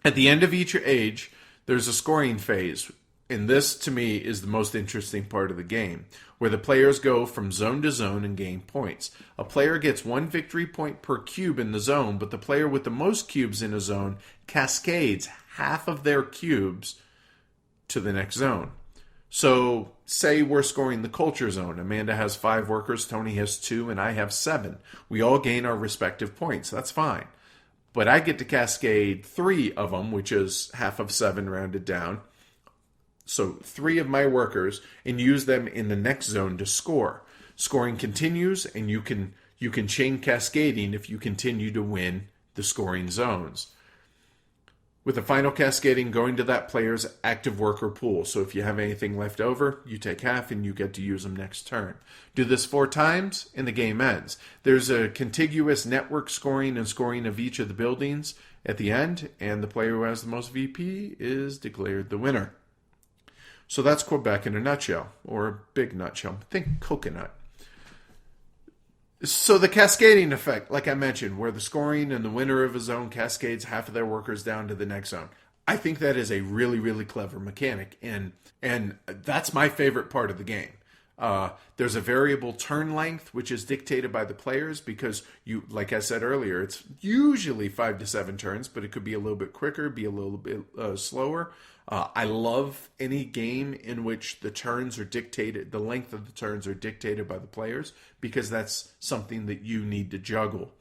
At the end of each age, there's a scoring phase, And this, to me, is the most interesting part of the game, where the players go from zone to zone and gain points. A player gets 1 victory point per cube in the zone, but the player with the most cubes in a zone cascades half of their cubes to the next zone. So, say we're scoring the culture zone. Amanda has 5 workers, Tony has 2, and I have 7. We all gain our respective points. That's fine. But I get to cascade 3 of them, which is half of 7 rounded down. So 3 of my workers, and use them in the next zone to score. Scoring continues, and you can chain cascading if you continue to win the scoring zones. With the final cascading going to that player's active worker pool. So if you have anything left over, you take half and you get to use them next turn. Do this 4 times and the game ends. There's a contiguous network scoring and scoring of each of the buildings at the end, and the player who has the most VP is declared the winner. So that's Quebec in a nutshell, or a big nutshell. Think coconut. So the cascading effect, like I mentioned, where the scoring and the winner of a zone cascades half of their workers down to the next zone. I think that is a really, really clever mechanic, and that's my favorite part of the game. There's a variable turn length, which is dictated by the players because you, like I said earlier, it's usually 5 to 7 turns, but it could be a little bit quicker, be a little bit slower. I love any game in which the turns are dictated, the length of the turns are dictated by the players, because that's something that you need to juggle.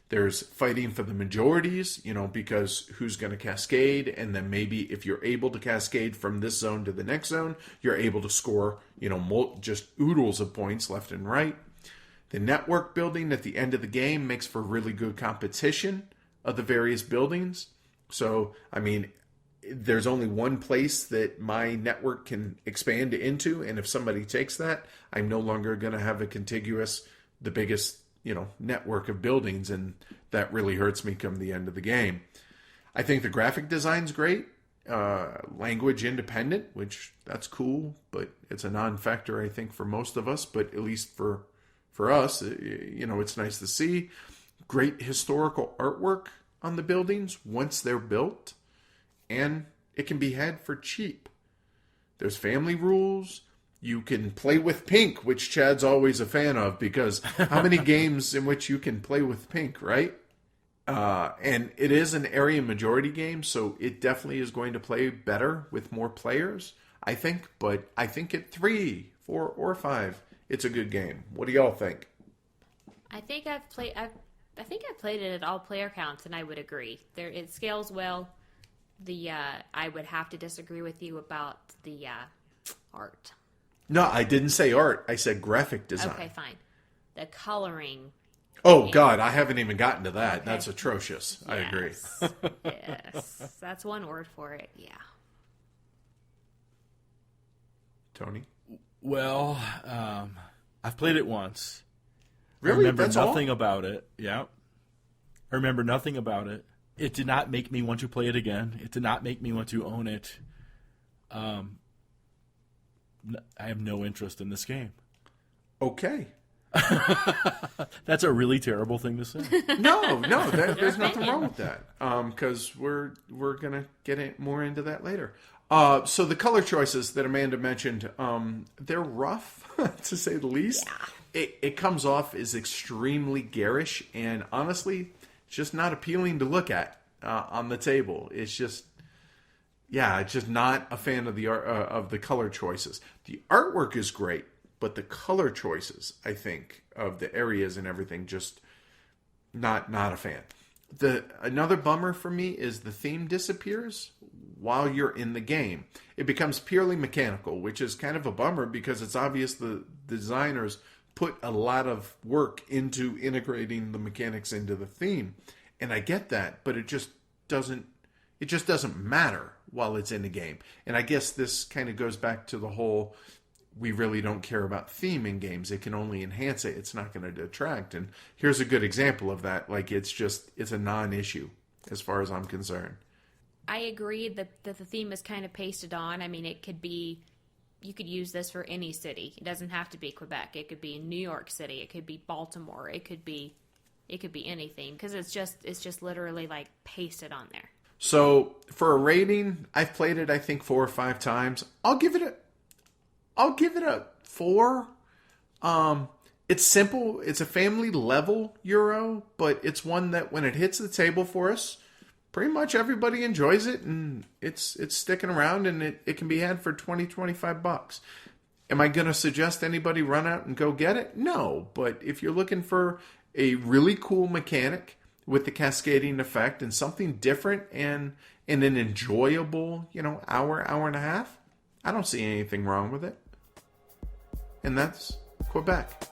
There's fighting for the majorities, because who's going to cascade, and then maybe if you're able to cascade from this zone to the next zone, you're able to score, just oodles of points left and right. The network building at the end of the game makes for really good competition of the various buildings. So, there's only one place that my network can expand into, and if somebody takes that, I'm no longer going to have the biggest, network of buildings, and that really hurts me come the end of the game. I think the graphic design's great, language independent, which that's cool, but it's a non-factor, I think, for most of us, but at least for us, it's nice to see. Great historical artwork on the buildings once they're built. And it can be had for cheap. There's family rules. You can play with pink, which Chad's always a fan of, because how many games in which you can play with pink, right? And it is an area majority game, so it definitely is going to play better with more players, I think. But I think at 3, 4, or 5, it's a good game. What do y'all think? I think I've played it at all player counts, and I would agree. It scales well. I would have to disagree with you about the art. No, I didn't say art. I said graphic design. Okay, fine. The coloring. Oh, God, I haven't even gotten to that. Okay. That's atrocious. Yes. I agree. Yes, that's one word for it, yeah. Tony? Well, I've played it once. Really? I remember That's nothing all? about it. Yeah. I remember nothing about it. It did not make me want to play it again. It did not make me want to own it. I have no interest in this game. Okay. That's a really terrible thing to say. No, there's nothing wrong with that. Because we're gonna get more into that later. So the color choices that Amanda mentioned, they're rough to say the least. Yeah. It comes off as extremely garish, and honestly, it's just not appealing to look at on the table. It's just not a fan of the color choices. The artwork is great, but the color choices, I think, of the areas and everything, just not a fan. Another bummer for me is the theme disappears while you're in the game. It becomes purely mechanical, which is kind of a bummer because it's obvious the designers put a lot of work into integrating the mechanics into the theme. And I get that, but it just doesn't matter while it's in the game. And I guess this kind of goes back to the whole, we really don't care about theme in games. It can only enhance it. It's not going to detract. And here's a good example of that. Like, it's a non-issue as far as I'm concerned. I agree that the theme is kind of pasted on. I mean, you could use this for any city. It doesn't have to be Quebec. It could be New York City. It could be Baltimore. It could be anything, because it's just literally like pasted on there. So for a rating, I've played it I think 4 or 5 times. I'll give it a 4. It's simple. It's a family level Euro, but it's one that when it hits the table for us, pretty much everybody enjoys it, and it's sticking around, and it can be had for $20-25. Am I going to suggest anybody run out and go get it? No, but if you're looking for a really cool mechanic with the cascading effect and something different and an enjoyable, hour and a half, I don't see anything wrong with it. And that's Quebec.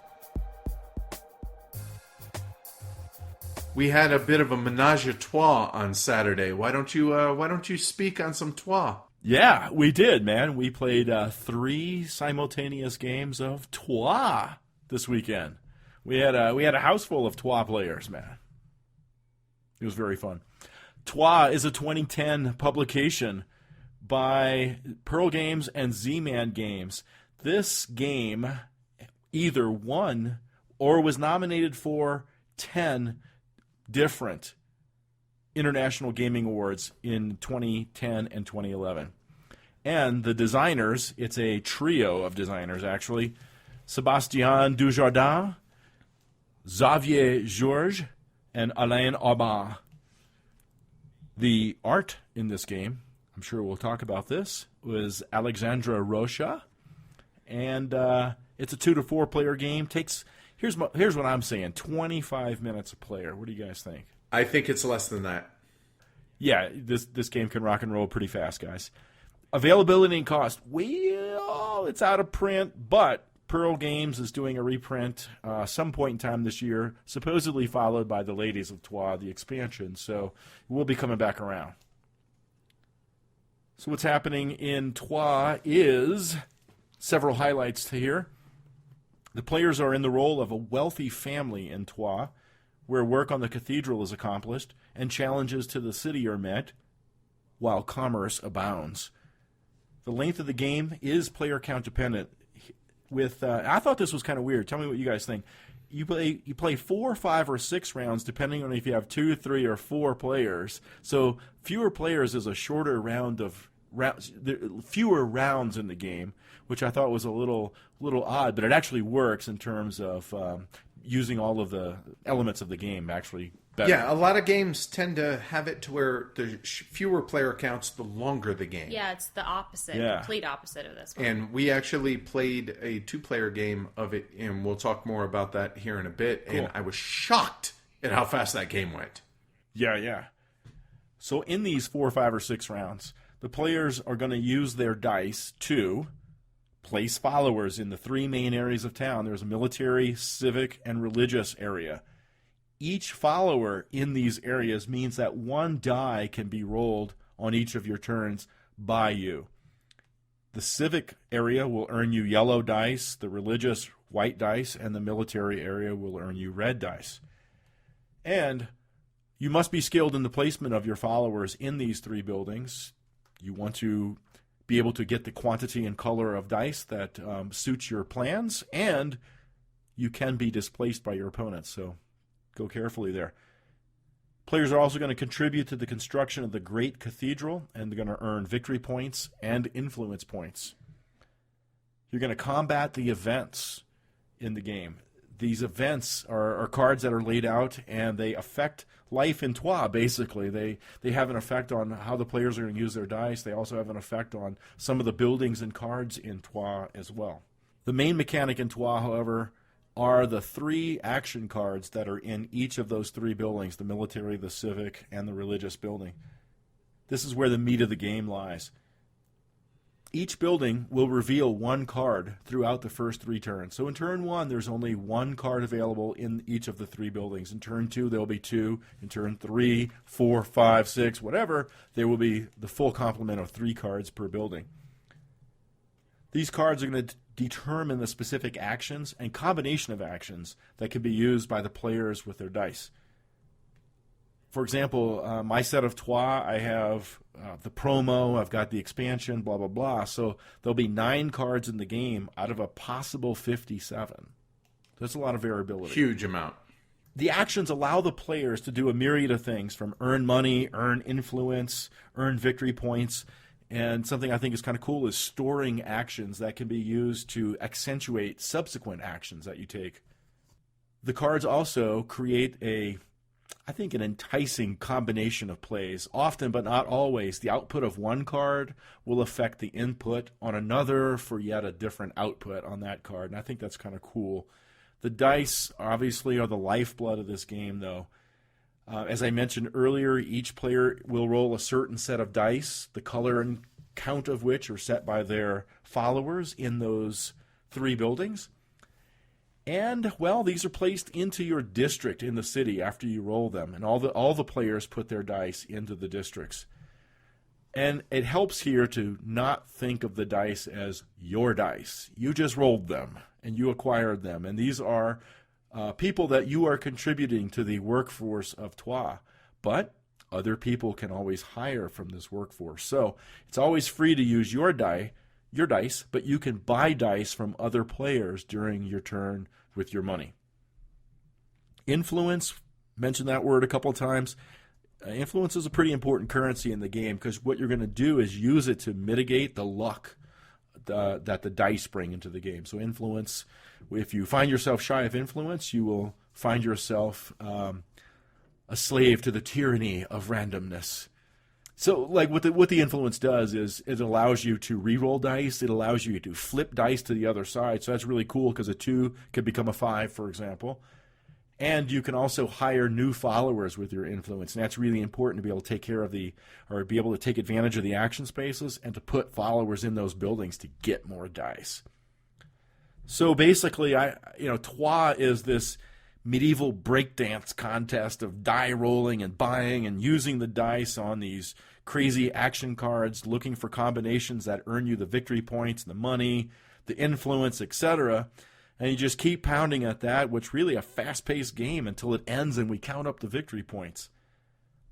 We had a bit of a menage a trois on Saturday. Why don't you speak on some trois? Yeah, we did, man. We played 3 simultaneous games of trois this weekend. We had a house full of trois players, man. It was very fun. Trois is a 2010 publication by Pearl Games and Z-Man Games. This game either won or was nominated for 10 different international gaming awards in 2010 and 2011. And the designers, it's a trio of designers actually, Sébastien Dujardin, Xavier Georges, and Alain Aubin. The art in this game, I'm sure we'll talk about this, was Alexandra Rocha. And it's a 2 to 4 player game. Here's what I'm saying, 25 minutes a player. What do you guys think? I think it's less than that. Yeah, this game can rock and roll pretty fast, guys. Availability and cost. Well, it's out of print, but Pearl Games is doing a reprint some point in time this year, supposedly followed by the Ladies of Trois, the expansion. So we'll be coming back around. So what's happening in Trois is several highlights to here. The players are in the role of a wealthy family in Trois, where work on the cathedral is accomplished and challenges to the city are met, while commerce abounds. The length of the game is player count dependent. I thought this was kind of weird. Tell me what you guys think. You play 4, 5, or 6 rounds depending on if you have 2, 3, or 4 players. So fewer players is a shorter fewer rounds in the game, which I thought was a little odd, but it actually works in terms of using all of the elements of the game actually better. Yeah, a lot of games tend to have it to where the fewer player counts, the longer the game. Yeah, it's the opposite, complete opposite of this one. And we actually played a 2-player game of it, and we'll talk more about that here in a bit. Cool. And I was shocked at how fast that game went. Yeah. So in these 4, 5, or 6 rounds, the players are going to use their dice to place followers in the 3 main areas of town. There's a military, civic, and religious area. Each follower in these areas means that 1 die can be rolled on each of your turns by you. The civic area will earn you yellow dice, the religious white dice, and the military area will earn you red dice. And you must be skilled in the placement of your followers in these 3 buildings. You want to be able to get the quantity and color of dice that suits your plans, and you can be displaced by your opponents, so go carefully there. Players are also going to contribute to the construction of the Great Cathedral, and they're going to earn victory points and influence points. You're going to combat the events in the game. These events are cards that are laid out, and they affect life in Trois, basically. They have an effect on how the players are going to use their dice. They also have an effect on some of the buildings and cards in Trois as well. The main mechanic in Trois, however, are the 3 action cards that are in each of those 3 buildings, the military, the civic, and the religious building. This is where the meat of the game lies. Each building will reveal 1 card throughout the first 3 turns. So in turn 1, there's only 1 card available in each of the 3 buildings. In turn 2, there'll be 2. In turn 3, 4, 5, 6, whatever, there will be the full complement of 3 cards per building. These cards are going to determine the specific actions and combination of actions that can be used by the players with their dice. For example, my set of Trois, I have the promo, I've got the expansion, blah, blah, blah. So there'll be 9 cards in the game out of a possible 57. That's a lot of variability. Huge amount. the actions allow the players to do a myriad of things, from earn money, earn influence, earn victory points. And something I think is kind of cool is storing actions that can be used to accentuate subsequent actions that you take. The cards also create I think, an enticing combination of plays. Often, but not always, the output of one card will affect the input on another for yet a different output on that card. And I think that's kind of cool. The dice, obviously, are the lifeblood of this game, though. As I mentioned earlier, each player will roll a certain set of dice, the color and count of which are set by their followers in those 3 buildings. And, well, these are placed into your district in the city after you roll them. And all the players put their dice into the districts. And it helps here to not think of the dice as your dice. You just rolled them, and you acquired them. And these are people that you are contributing to the workforce of Troyes. But other people can always hire from this workforce. So it's always free to use your dice, but you can buy dice from other players during your turn with your money. Influence, mentioned that word a couple of times. Influence is a pretty important currency in the game because what you're going to do is use it to mitigate the luck that the dice bring into the game. So influence, if you find yourself shy of influence, you will find yourself a slave to the tyranny of randomness. So, like, what the influence does is it allows you to re-roll dice. It allows you to flip dice to the other side. So that's really cool because a 2 could become a 5, for example. And you can also hire new followers with your influence. And that's really important to be able to take care of be able to take advantage of the action spaces and to put followers in those buildings to get more dice. So basically, Troyes is this medieval breakdance contest of die rolling and buying and using the dice on these crazy action cards, looking for combinations that earn you the victory points, the money, the influence, etc. And you just keep pounding at that, which really a fast-paced game until it ends and we count up the victory points.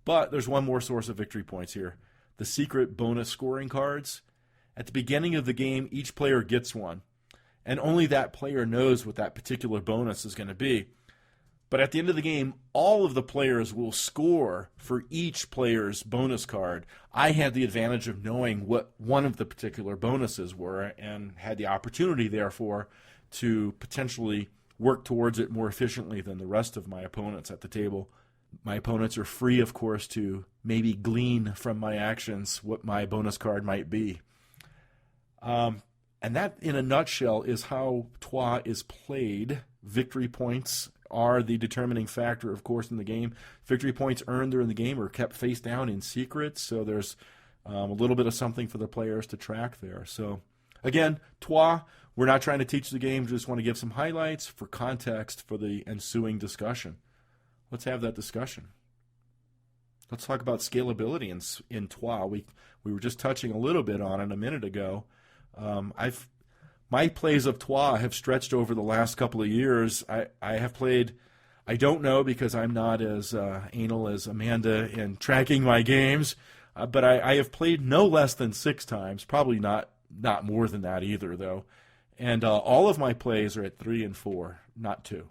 But there's one more source of victory points here. The secret bonus scoring cards. At the beginning of the game, each player gets one. And only that player knows what that particular bonus is going to be. But at the end of the game, all of the players will score for each player's bonus card. I had the advantage of knowing what one of the particular bonuses were and had the opportunity, therefore, to potentially work towards it more efficiently than the rest of my opponents at the table. My opponents are free, of course, to maybe glean from my actions what my bonus card might be. And that, in a nutshell, is how Troyes is played. Victory points are the determining factor, of course, in the game. Victory points earned during the game are kept face down in secret, so there's a little bit of something for the players to track there. So, again, Troyes, we're not trying to teach the game, just want to give some highlights for context for the ensuing discussion. Let's have that discussion. Let's talk about scalability in Troyes. We were just touching a little bit on it a minute ago. My plays of Troyes have stretched over the last couple of years. I have played, I don't know because I'm not as anal as Amanda in tracking my games, but I have played no less than 6 times, probably not more than that either, though. And all of my plays are at 3 and 4, not 2.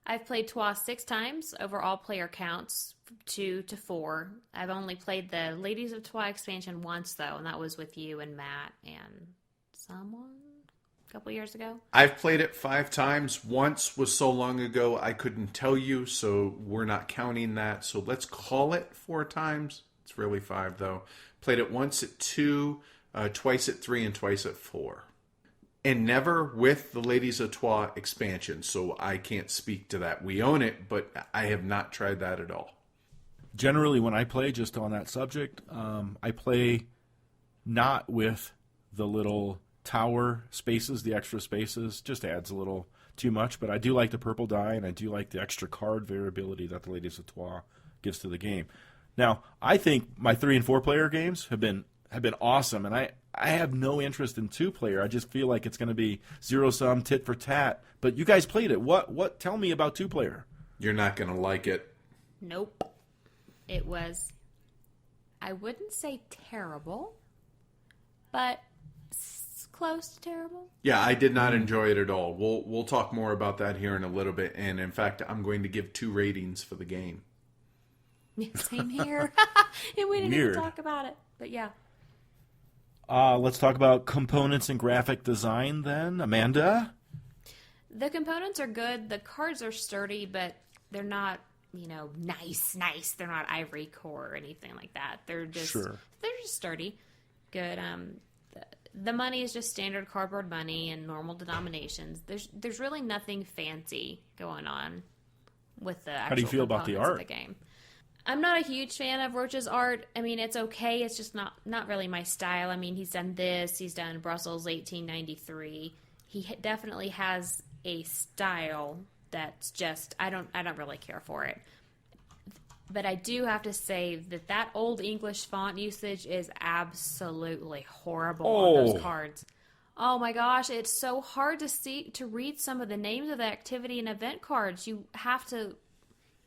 I've played Troyes 6 times over all player counts, 2 to 4. I've only played the Ladies of Troyes expansion once, though, and that was with you and Matt and someone a couple years ago. I've played it 5 times. Once was so long ago I couldn't tell you, so we're not counting that. So let's call it 4 times. It's really 5, though. Played it once at 2, twice at 3, and twice at 4. And never with the Ladies of Troyes expansion, so I can't speak to that. We own it, but I have not tried that at all. Generally, when I play, just on that subject, I play not with the little tower spaces, the extra spaces. Just adds a little too much, but I do like the purple die, and I do like the extra card variability that the Ladies of Troyes gives to the game. Now, I think my 3 and 4 player games have been awesome, and I have no interest in 2-player. I just feel like it's going to be zero-sum, tit for tat. But you guys played it. What? Tell me about 2-player. You're not going to like it. Nope. It was, I wouldn't say terrible, but close to terrible. Yeah, I did not enjoy it at all. We'll talk more about that here in a little bit. And in fact, I'm going to give 2 ratings for the game. Same here. And we didn't Weird. even talk about it. But yeah. Let's talk about components and graphic design then. Amanda? The components are good. The cards are sturdy, but they're not, nice. They're not ivory core or anything like that. They're just sturdy. Good. The money is just standard cardboard money and normal denominations. There's really nothing fancy going on with the actual How do you feel about the components art? of the game. I'm not a huge fan of Roach's art. I mean, it's okay. It's just not really my style. I mean, he's done this. He's done Brussels 1893. He definitely has a style that's just I don't really care for it. But I do have to say that old English font usage is absolutely horrible on those cards. Oh my gosh, it's so hard to read some of the names of the activity and event cards. You have to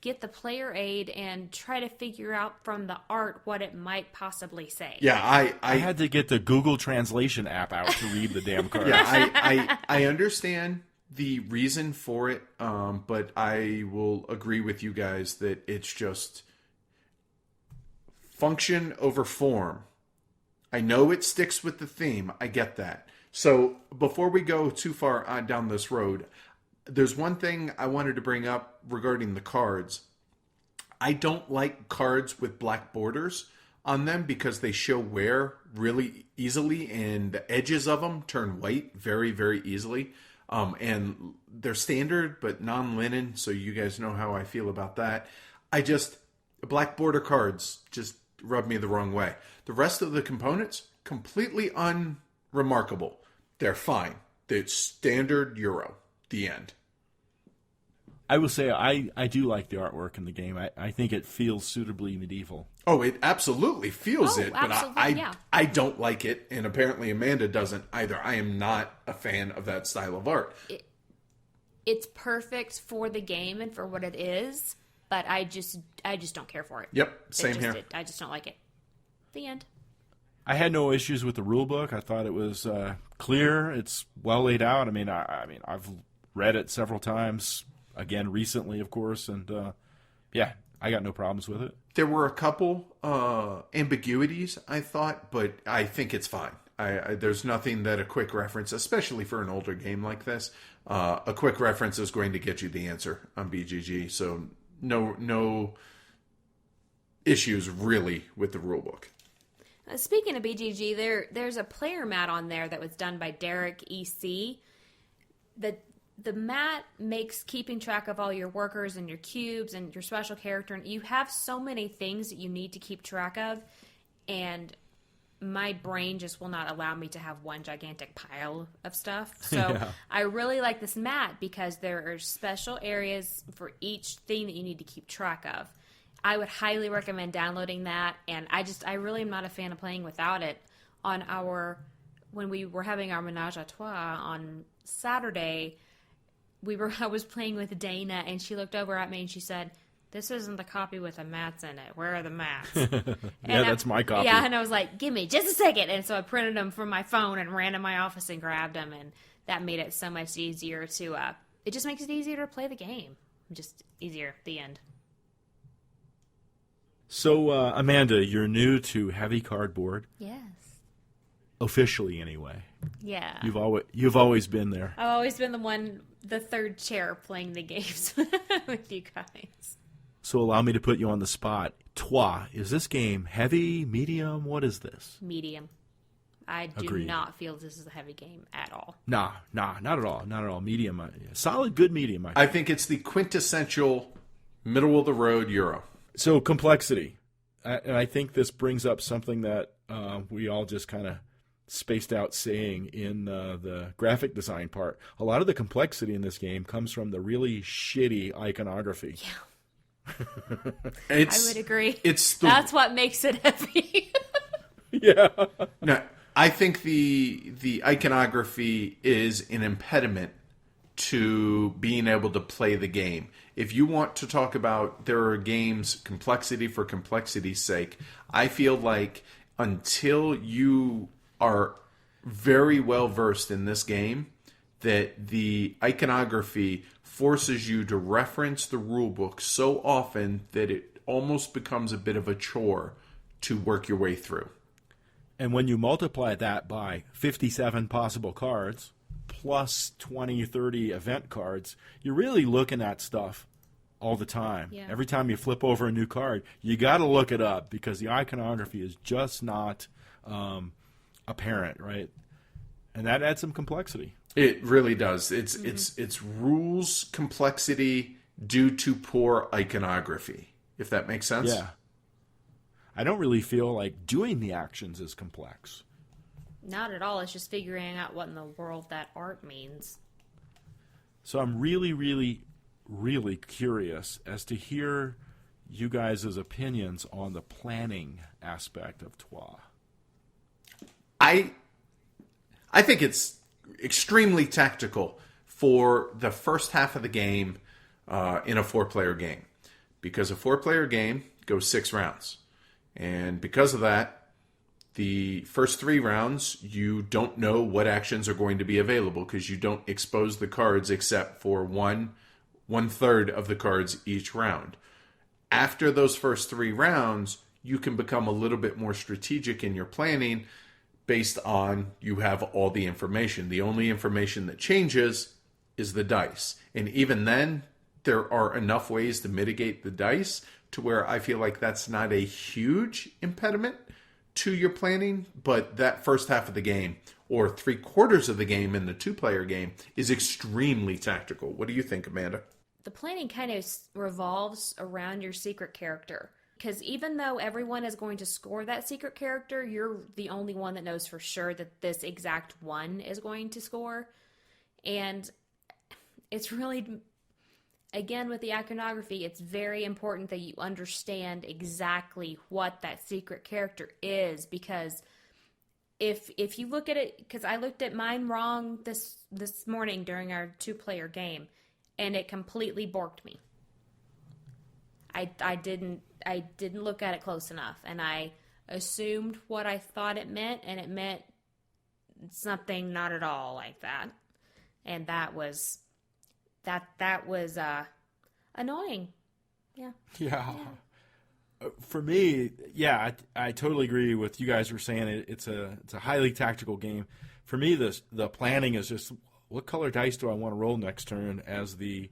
get the player aid and try to figure out from the art what it might possibly say. Yeah, I had to get the Google Translation app out to read the damn cards. Yeah, I understand the reason for it, but I will agree with you guys that it's just function over form. I know it sticks with the theme. I get that. So before we go too far down this road, there's one thing I wanted to bring up regarding the cards. I don't like cards with black borders on them because they show wear really easily and the edges of them turn white very, very easily. And they're standard but non-linen, so you guys know how I feel about that. Black border cards just rub me the wrong way. The rest of the components, completely unremarkable. They're fine. It's standard Euro. The end. I will say I do like the artwork in the game. I think it feels suitably medieval. Oh, it absolutely feels it, but absolutely, I don't like it, and apparently Amanda doesn't either. I am not a fan of that style of art. It's perfect for the game and for what it is, but I just don't care for it. Yep, same here. I just don't like it. The end. I had no issues with the rule book. I thought it was clear. It's well laid out. I mean, I've read it several times. Again, recently, of course, and I got no problems with it. There were a couple ambiguities, I thought, but I think it's fine. There's nothing that a quick reference, especially for an older game like this, a quick reference is going to get you the answer on BGG. So no issues really with the rulebook. Speaking of BGG, there's a player mat on there that was done by Derek EC. The mat makes keeping track of all your workers and your cubes and your special character. And you have so many things that you need to keep track of. And my brain just will not allow me to have one gigantic pile of stuff. So I really like this mat because there are special areas for each thing that you need to keep track of. I would highly recommend downloading that. And I really am not a fan of playing without it. When we were having our menage a trois on Saturday, I was playing with Dana, and she looked over at me and she said, "This isn't the copy with the mats in it. Where are the mats?" That's my copy. Yeah, and I was like, "Give me just a second." And so I printed them from my phone and ran to my office and grabbed them, and that made it so much easier to. It just makes it easier to play the game. Just easier. The end. So, Amanda, you're new to heavy cardboard. Yes. Officially, anyway. Yeah. You've always been there. I've always been the third chair playing the games with you guys. So allow me to put you on the spot. Trois, is this game heavy, medium? What is this? Medium. I do not feel this is a heavy game at all. Nah, not at all. Not at all. Medium. Solid, good medium. I think it's the quintessential middle-of-the-road Euro. So complexity. And I think this brings up something that we all just kind of spaced out saying in the graphic design part. A lot of the complexity in this game comes from the really shitty iconography. Yeah. I would agree. That's what makes it heavy. Yeah. No, I think the iconography is an impediment to being able to play the game. If you want to talk about there are games complexity for complexity's sake, I feel like until you are very well versed in this game that the iconography forces you to reference the rule book so often that it almost becomes a bit of a chore to work your way through. And when you multiply that by 57 possible cards, plus 20, 30 event cards, you're really looking at stuff all the time. Yeah. Every time you flip over a new card, you got to look it up because the iconography is just not apparent, right? And that adds some complexity. It really does. It's rules complexity due to poor iconography, if that makes sense. Yeah. I don't really feel like doing the actions is complex. Not at all. It's just figuring out what in the world that art means. So I'm really, really, really curious as to hear you guys' opinions on the planning aspect of Trois. I think it's extremely tactical for the first half of the game in a 4-player game, because a 4-player game goes 6 rounds. And because of that, the first 3 rounds, you don't know what actions are going to be available because you don't expose the cards except for one-third of the cards each round. After those first 3 rounds, you can become a little bit more strategic in your planning based on you have all the information. The only information that changes is the dice. And even then, there are enough ways to mitigate the dice to where I feel like that's not a huge impediment to your planning, but that first half of the game, or 3/4 of the game in the 2-player game, is extremely tactical. What do you think, Amanda? The planning kind of revolves around your secret character. Because even though everyone is going to score that secret character, you're the only one that knows for sure that this exact one is going to score. And it's really, again, with the iconography, it's very important that you understand exactly what that secret character is. Because if you look at it, because I looked at mine wrong this morning during our 2-player game, and it completely borked me. I didn't look at it close enough, and I assumed what I thought it meant, and it meant something not at all like that. And that was annoying. Yeah. Yeah. For me, yeah, I totally agree with you guys were saying. It's a highly tactical game. For me, the planning is just what color dice do I want to roll next turn as the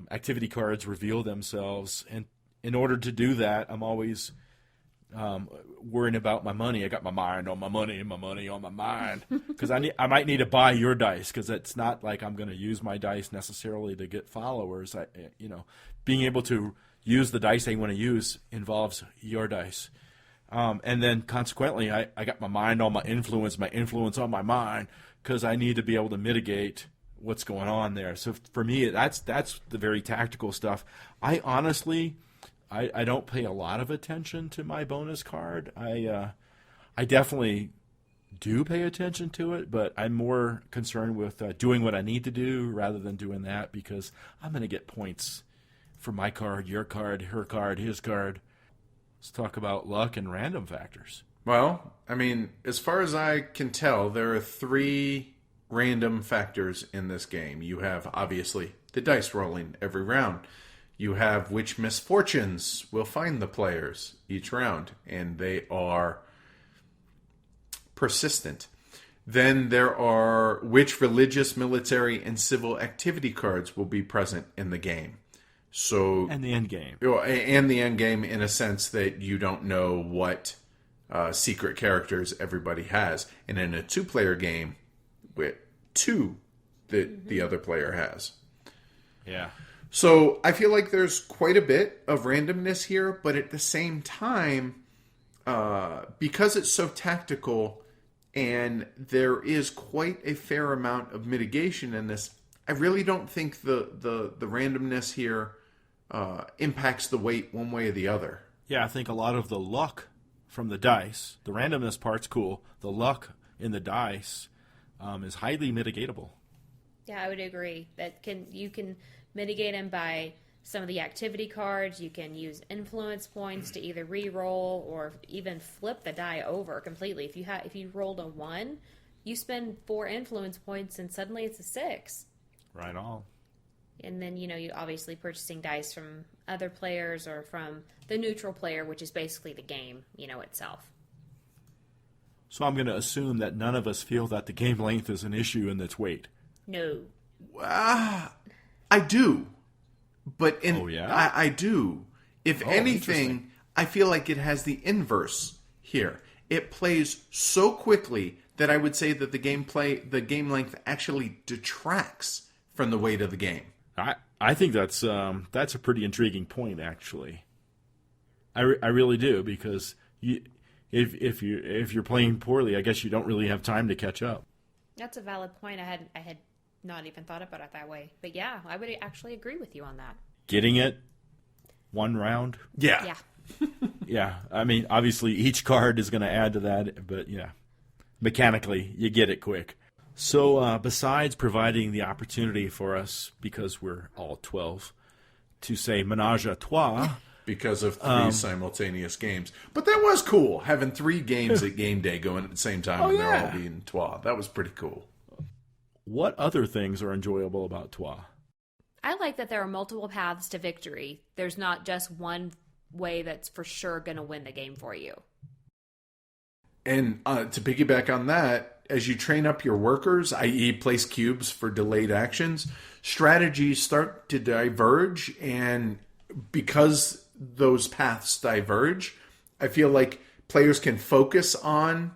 activity cards reveal themselves. And in order to do that, I'm always worrying about my money. I got my mind on my money and my money on my mind because I might need to buy your dice because it's not like I'm going to use my dice necessarily to get followers. Being able to use the dice I want to use involves your dice. And then consequently, I got my mind on my influence on my mind because I need to be able to mitigate what's going on there. So for me, that's the very tactical stuff. I honestly, I don't pay a lot of attention to my bonus card. I definitely do pay attention to it, but I'm more concerned with doing what I need to do rather than doing that because I'm going to get points for my card, your card, her card, his card. Let's talk about luck and random factors. Well, I mean, as far as I can tell, there are 3 random factors in this game. You have, obviously, the dice rolling every round. You have which misfortunes will find the players each round, and they are persistent. Then there are which religious, military, and civil activity cards will be present in the game. So, and the end game. And the end game in a sense that you don't know what secret characters everybody has. And in a 2-player game, with 2 that the other player has. Yeah. So I feel like there's quite a bit of randomness here, but at the same time, because it's so tactical and there is quite a fair amount of mitigation in this, I really don't think the randomness here impacts the weight one way or the other. Yeah, I think a lot of the luck from the dice, the randomness part's cool. The luck in the dice is highly mitigatable. Yeah, I would agree. You can mitigate them by some of the activity cards. You can use influence points to either re-roll or even flip the die over completely. If you rolled a 1, you spend 4 influence points and suddenly it's a 6. Right on. And then, you obviously purchasing dice from other players or from the neutral player, which is basically the game, itself. So I'm going to assume that none of us feel that the game length is an issue in its weight. No. I do. But I do. If anything, I feel like it has the inverse here. It plays so quickly that I would say that the game length actually detracts from the weight of the game. I think that's a pretty intriguing point, actually. I really do, because if you're playing poorly, I guess you don't really have time to catch up. That's a valid point. I had not even thought about it that way. But yeah, I would actually agree with you on that. Getting it one round? Yeah. Yeah. I mean, obviously each card is going to add to that, but yeah, mechanically you get it quick. So besides providing the opportunity for us, because we're all 12, to say menage a trois, because of 3 simultaneous games. But that was cool, having 3 games at game day going at the same time, and they're all being trois. That was pretty cool. What other things are enjoyable about trois? I like that there are multiple paths to victory. There's not just one way that's for sure going to win the game for you. And to piggyback on that, as you train up your workers, i.e. place cubes for delayed actions, strategies start to diverge, and because those paths diverge, I feel like players can focus on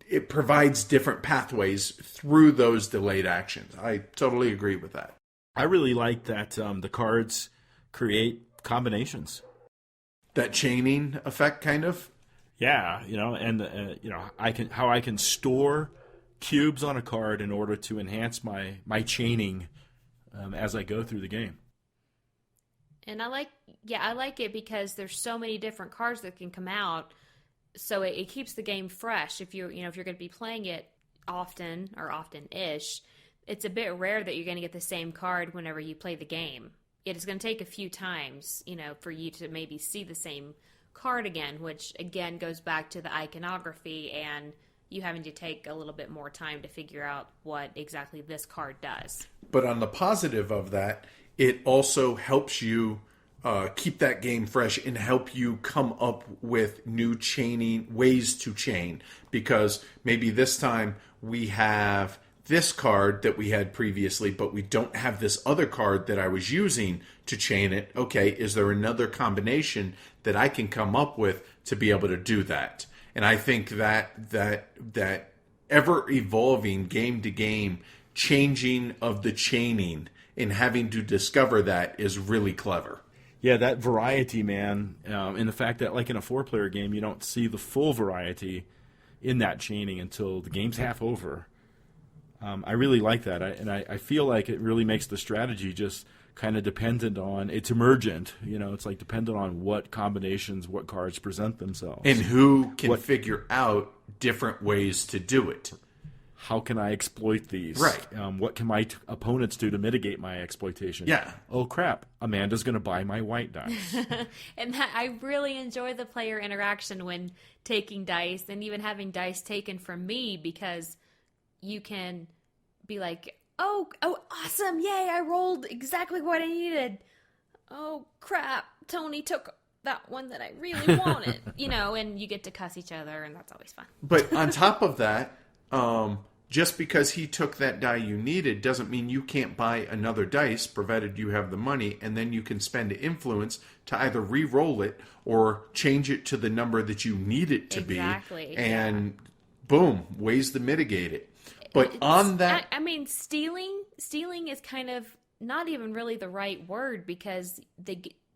it provides different pathways through those delayed actions. I totally agree with that. I really like that the cards create combinations. That chaining effect, kind of. Yeah, and I can store cubes on a card in order to enhance my chaining as I go through the game. And I like it because there's so many different cards that can come out, so it keeps the game fresh. If you're going to be playing it often or often-ish, it's a bit rare that you're going to get the same card whenever you play the game. It is going to take a few times, for you to maybe see the same card again, which again goes back to the iconography and you having to take a little bit more time to figure out what exactly this card does. But on the positive of that, it also helps you keep that game fresh and help you come up with new chaining ways to chain, because maybe this time we have this card that we had previously, but we don't have this other card that I was using to chain it. Okay, is there another combination that I can come up with to be able to do that? And I think that ever evolving game to game changing of the chaining and having to discover that is really clever. Yeah, that variety, man, and the fact that like in a 4-player game, you don't see the full variety in that chaining until the game's half over. I really like that, I feel like it really makes the strategy just kind of dependent on, it's emergent, it's like dependent on what combinations, what cards present themselves. And who can figure out different ways to do it. How can I exploit these? Right. What can my opponents do to mitigate my exploitation? Yeah. Oh, crap. Amanda's going to buy my white dice. And I really enjoy the player interaction when taking dice and even having dice taken from me, because you can be like, oh, awesome. Yay, I rolled exactly what I needed. Oh, crap. Tony took that one that I really wanted, and you get to cuss each other, and that's always fun. But on top of that, just because he took that die you needed doesn't mean you can't buy another dice, provided you have the money, and then you can spend influence to either re-roll it or change it to the number that you need it to be. And boom, ways to mitigate it. But on that... I mean, stealing is kind of not even really the right word, because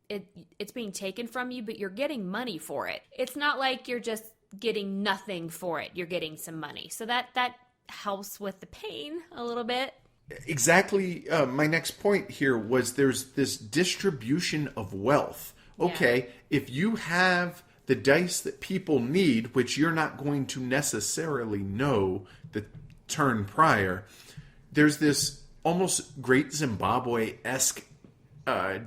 it's being taken from you, but you're getting money for it. It's not like you're just getting nothing for it. You're getting some money. So that helps with the pain a little bit. Exactly. My next point here was there's this distribution of wealth. Okay, if you have the dice that people need, which you're not going to necessarily know the turn prior, there's this almost Great Zimbabwe-esque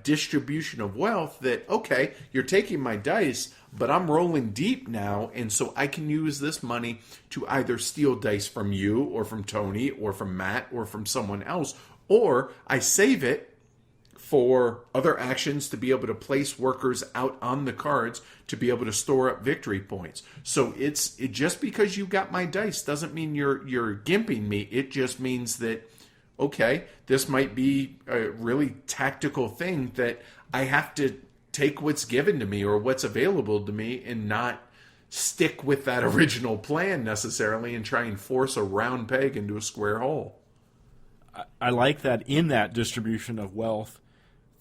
distribution of wealth that, okay, you're taking my dice, but I'm rolling deep now, and so I can use this money to either steal dice from you or from Tony or from Matt or from someone else, or I save it for other actions to be able to place workers out on the cards to be able to store up victory points. So it just because you got my dice doesn't mean you're gimping me. It just means that, okay, this might be a really tactical thing that I have to take what's given to me or what's available to me and not stick with that original plan necessarily and try and force a round peg into a square hole. I like that in that distribution of wealth,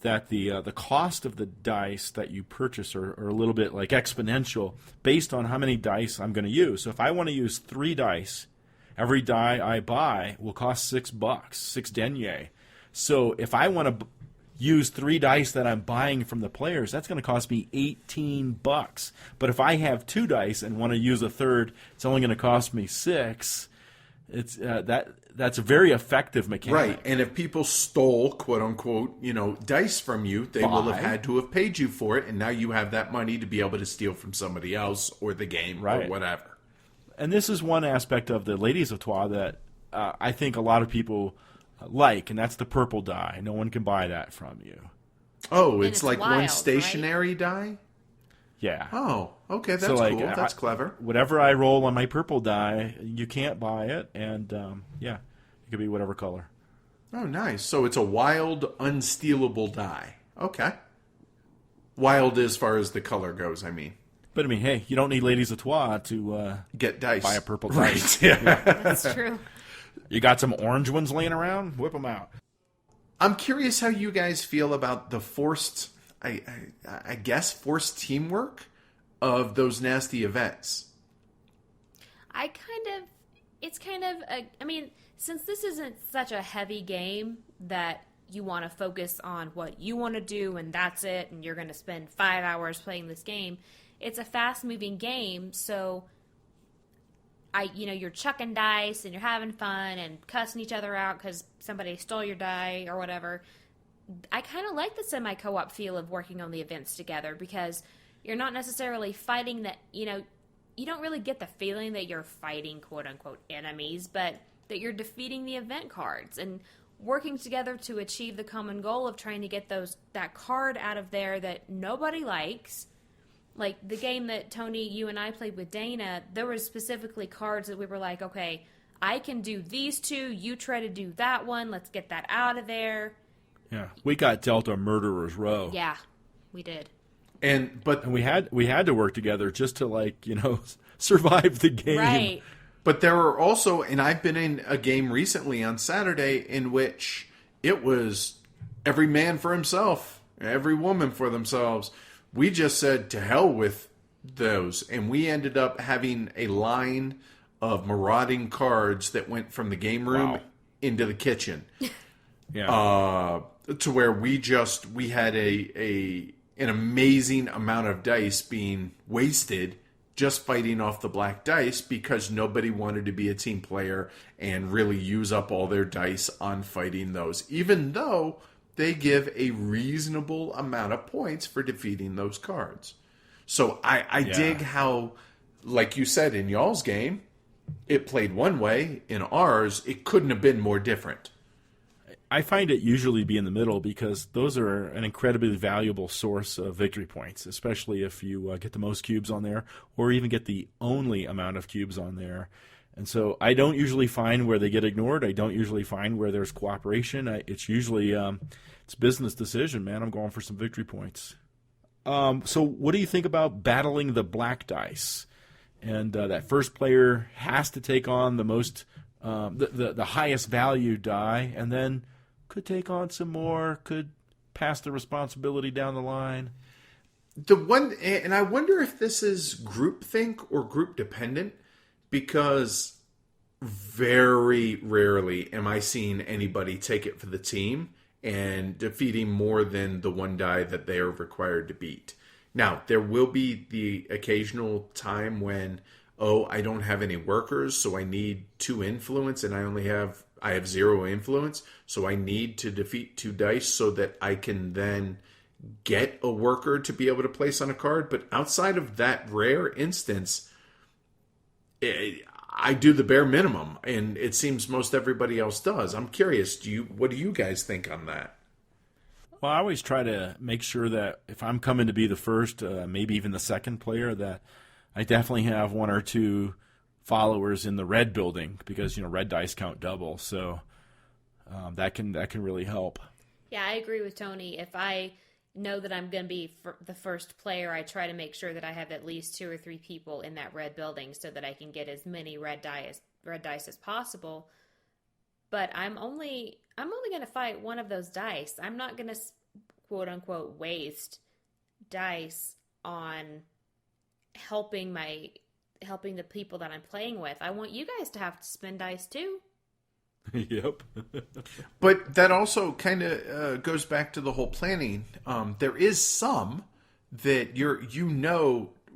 that the cost of the dice that you purchase are a little bit like exponential based on how many dice I'm going to use. So if I want to use 3 dice, every die I buy will cost $6, 6 denier. So if I want to use 3 dice that I'm buying from the players, that's going to cost me $18. But if I have 2 dice and want to use a third, it's only going to cost me 6. It's that's a very effective mechanic. Right, and if people stole, quote unquote, dice from you, they will have had to have paid you for it, and now you have that money to be able to steal from somebody else or the game or whatever. And this is one aspect of the Ladies of Troyes that I think a lot of people like, and that's the purple die. No one can buy that from you. Oh, it's like wild, one stationary die? Yeah. Oh, okay, that's So, cool. That's clever. Whatever I roll on my purple die, you can't buy it, and it could be whatever color. Oh, nice. So it's a wild, unstealable die. Okay. Wild as far as the color goes, I mean. But I mean, hey, you don't need Ladies of Troyes to get dice. Buy a purple right. dice. Yeah. That's true. You got some orange ones laying around? Whip them out. I'm curious how you guys feel about the forced, I guess, forced teamwork of those nasty events. Since this isn't such a heavy game that you want to focus on what you want to do and that's it, and you're going to spend 5 hours playing this game, it's a fast-moving game, so you're chucking dice and you're having fun and cussing each other out because somebody stole your die or whatever. I kind of like the semi-co-op feel of working on the events together because you're not necessarily fighting you don't really get the feeling that you're fighting quote-unquote enemies, but that you're defeating the event cards and working together to achieve the common goal of trying to get that card out of there that nobody likes. Like the game that Tony, you and I played with Dana, there were specifically cards that we were like, okay, I can do these 2, you try to do that one, let's get that out of there. Yeah, we got dealt a murderer's row. Yeah, we did. And we had to work together just to survive the game. Right. But there were also, and I've been in a game recently on Saturday in which it was every man for himself, every woman for themselves. We just said to hell with those, and we ended up having a line of marauding cards that went from the game room into the kitchen. Yeah. To where we had an amazing amount of dice being wasted just fighting off the black dice because nobody wanted to be a team player and really use up all their dice on fighting those, even though they give a reasonable amount of points for defeating those cards. So I dig how, like you said, in y'all's game, it played one way. In ours, it couldn't have been more different. I find it usually be in the middle because those are an incredibly valuable source of victory points, especially if you get the most cubes on there or even get the only amount of cubes on there. And so I don't usually find where they get ignored. I don't usually find where there's cooperation. It's usually it's a business decision, man. I'm going for some victory points. So what do you think about battling the black dice? And that first player has to take on the most the highest value die, and then could take on some more, could pass the responsibility down the line. And I wonder if this is groupthink or group dependent, because very rarely am I seeing anybody take it for the team and defeating more than the one die that they are required to beat. Now, there will be the occasional time when, I don't have any workers, so I need 2 influence, and I have 0 influence, so I need to defeat 2 dice so that I can then get a worker to be able to place on a card. But outside of that rare instance, I do the bare minimum, and it seems most everybody else does. I'm curious, what do you guys think on that? Well, I always try to make sure that if I'm coming to be the first, maybe even the second player, that I definitely have one or two followers in the red building, because red dice count double, so that can really help. Yeah, I agree with Tony. If I know that I'm going to be the first player, I try to make sure that I have at least 2 or 3 people in that red building so that I can get as many red dice as possible. But I'm only going to fight one of those dice. I'm not going to quote unquote waste dice on helping the people that I'm playing with. I want you guys to have to spend dice too. Yep. But that also kind of goes back to the whole planning. There is some that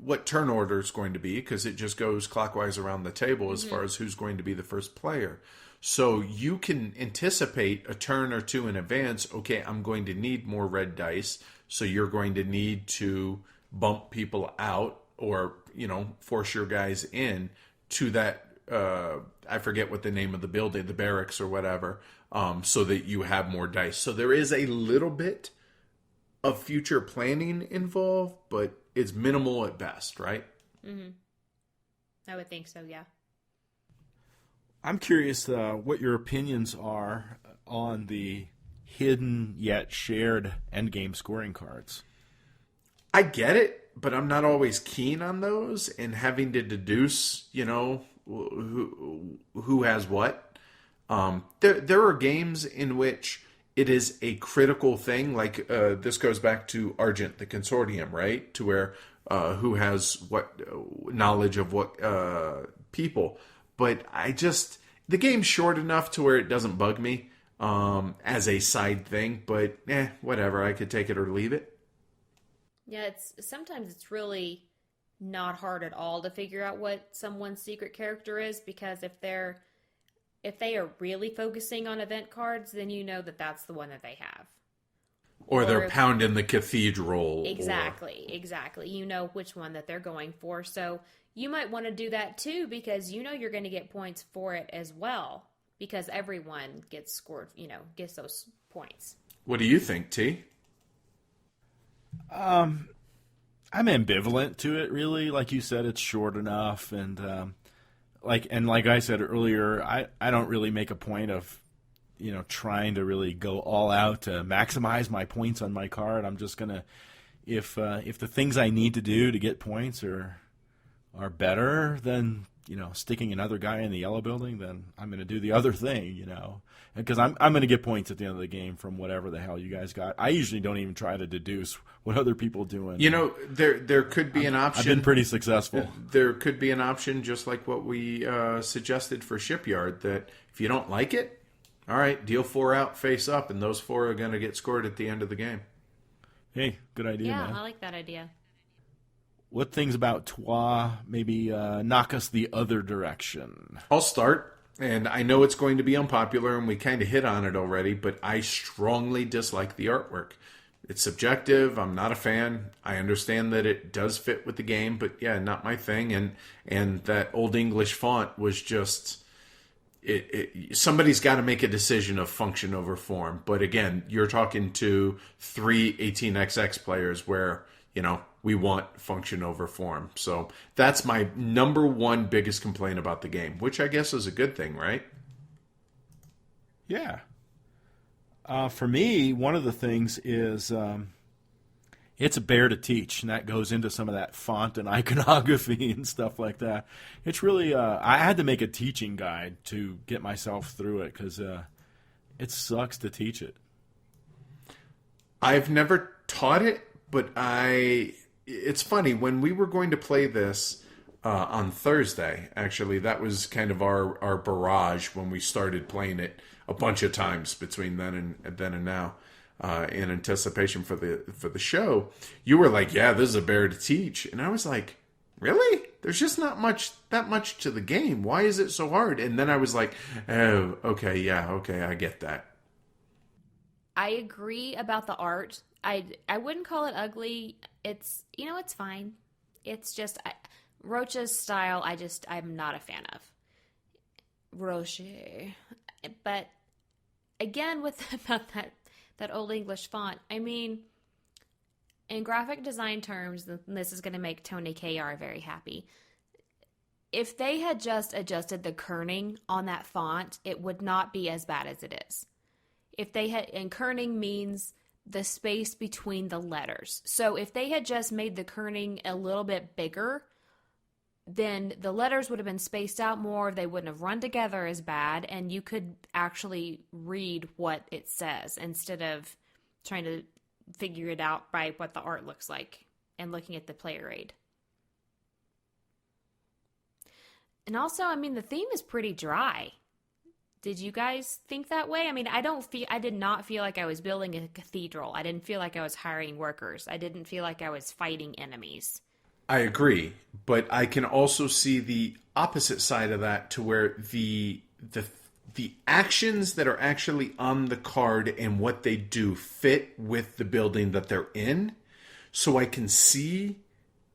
what turn order is going to be, because it just goes clockwise around the table as far as who's going to be the first player. So you can anticipate a turn or two in advance. Okay, I'm going to need more red dice, so you're going to need to bump people out, or force your guys in to that. I forget what the name of the building, the barracks or whatever, so that you have more dice. So there is a little bit of future planning involved, but it's minimal at best, right? Mm-hmm. I would think so, yeah. I'm curious what your opinions are on the hidden yet shared endgame scoring cards. I get it, but I'm not always keen on those, and having to deduce, who has what. There are games in which it is a critical thing, like this goes back to Argent, the consortium, right? To where who has what knowledge of what people. But the game's short enough to where it doesn't bug me as a side thing. But whatever, I could take it or leave it. Yeah, sometimes it's really not hard at all to figure out what someone's secret character is, because if they are really focusing on event cards, then that that's the one that they have. Or they're pounding the cathedral. Exactly. You know which one that they're going for. So you might want to do that too, because you're going to get points for it as well, because everyone gets scored, gets those points. What do you think, T? I'm ambivalent to it, really. Like you said, it's short enough, and like I said earlier, I don't really make a point of trying to really go all out to maximize my points on my card. I'm just gonna, if the things I need to do to get points are better than sticking another guy in the yellow building, then I'm gonna do the other thing, because I'm gonna get points at the end of the game from whatever the hell you guys got. I usually don't even try to deduce what other people doing. There could be an option. I've been pretty successful. There could be an option, just like what we suggested for Shipyard, that if you don't like it, all right, deal 4 out, face up, and those 4 are going to get scored at the end of the game. Hey, good idea, man. Yeah, I like that idea. What things about Trois maybe knock us the other direction? I'll start, and I know it's going to be unpopular, and we kind of hit on it already, but I strongly dislike the artwork. It's subjective. I'm not a fan. I understand that it does fit with the game, but yeah, not my thing. And that Old English font was just... somebody's got to make a decision of function over form. But again, you're talking to 3 18XX players where, we want function over form. So that's my number one biggest complaint about the game, which I guess is a good thing, right? Yeah. For me, one of the things is it's a bear to teach, and that goes into some of that font and iconography and stuff like that. It's really, I had to make a teaching guide to get myself through it, because it sucks to teach it. I've never taught it, but it's funny, when we were going to play this on Thursday, actually, that was kind of our barrage when we started playing it a bunch of times between then and now. In anticipation for the show, you were like, "Yeah, this is a bear to teach," and I was like, "Really? There's just not that much to the game. Why is it so hard?" And then I was like, "Oh, okay, yeah, okay, I get that." I agree about the art. I wouldn't call it ugly. It's, it's fine. It's just Rocha's style. I'm not a fan of Rocher. But again, about that old English font. I mean, in graphic design terms, and this is going to make Tony KR very happy. If they had just adjusted the kerning on that font, it would not be as bad as it is. And kerning means the space between the letters. So if they had just made the kerning a little bit bigger, then the letters would have been spaced out more. They wouldn't have run together as bad, and you could actually read what it says instead of trying to figure it out by what the art looks like and looking at the player aid. And also, I mean, the theme is pretty dry. Did you guys think that way? I mean, I did not feel like I was building a cathedral. I didn't feel like I was hiring workers. I didn't feel like I was fighting enemies. I agree, but I can also see the opposite side of that, to where the actions that are actually on the card and what they do fit with the building that they're in. So I can see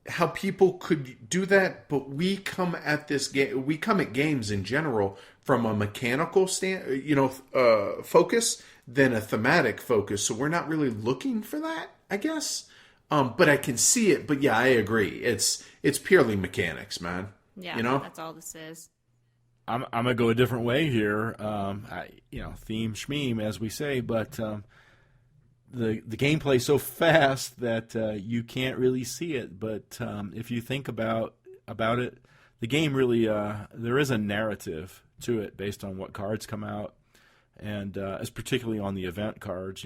how people could do that, but we come at games in general from a mechanical focus than a thematic focus. So we're not really looking for that, I guess. But I can see it. But yeah, I agree. It's purely mechanics, man. Yeah, that's all this is. I'm gonna go a different way here. Theme schmeem, as we say, but the gameplay's so fast that you can't really see it. But if you think about it, the game really there is a narrative to it based on what cards come out, and as particularly on the event cards,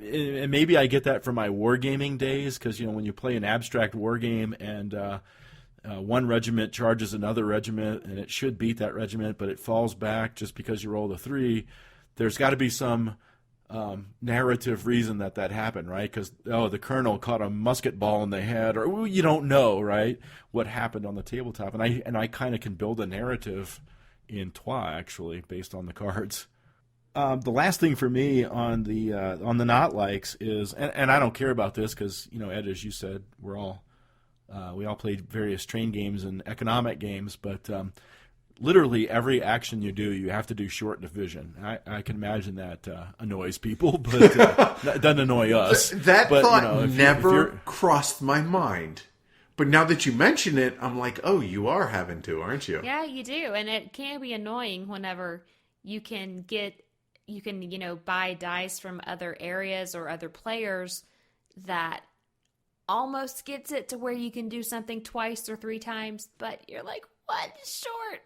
and maybe I get that from my wargaming days, because when you play an abstract wargame and one regiment charges another regiment and it should beat that regiment, but it falls back just because you rolled a 3. There's got to be some narrative reason that happened, right? Because the colonel caught a musket ball in the head, or you don't know, right, what happened on the tabletop. And I kind of can build a narrative in Trois, actually, based on the cards. The last thing for me on the not likes is, and I don't care about this because Ed, as you said, we all played various train games and economic games, but literally every action you do, you have to do short division. I can imagine that annoys people, but that doesn't annoy us. That thought never crossed my mind. But now that you mention it, I'm like, oh, you are having to, aren't you? Yeah, you do. And it can be annoying whenever you can buy dice from other areas or other players that almost gets it to where you can do something twice or 3 times, but you're like, what? Short.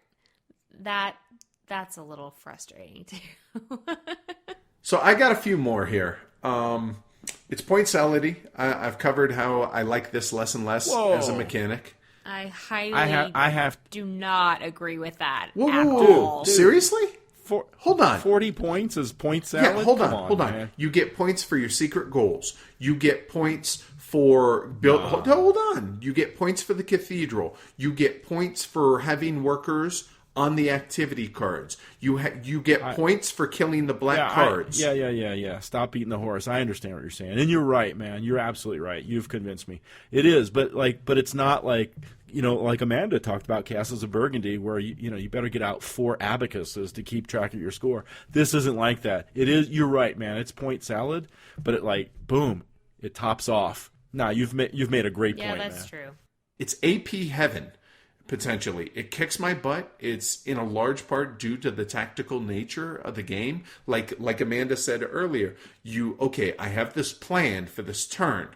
That's a little frustrating too. So I got a few more here. It's point sality. I've covered how I like this less and less as a mechanic. I highly do not agree with that at all. Seriously? Hold on. 40 points is point salad? Yeah, hold on. Man. You get points for your secret goals. You get points for hold on. You get points for the cathedral. You get points for having workers on the activity cards. You get points for killing the black cards. Yeah. Stop beating the horse. I understand what you're saying. And you're right, man. You're absolutely right. You've convinced me. It is, but it's not like Amanda talked about Castles of Burgundy, where you better get out 4 abacuses to keep track of your score. This isn't like that. It is. You're right, man. It's point salad, but boom, it tops off. Nah, you've made a great point, man. Yeah, that's true. It's AP heaven, potentially. It kicks my butt. It's in a large part due to the tactical nature of the game. Like Amanda said earlier, I have this plan for this turn.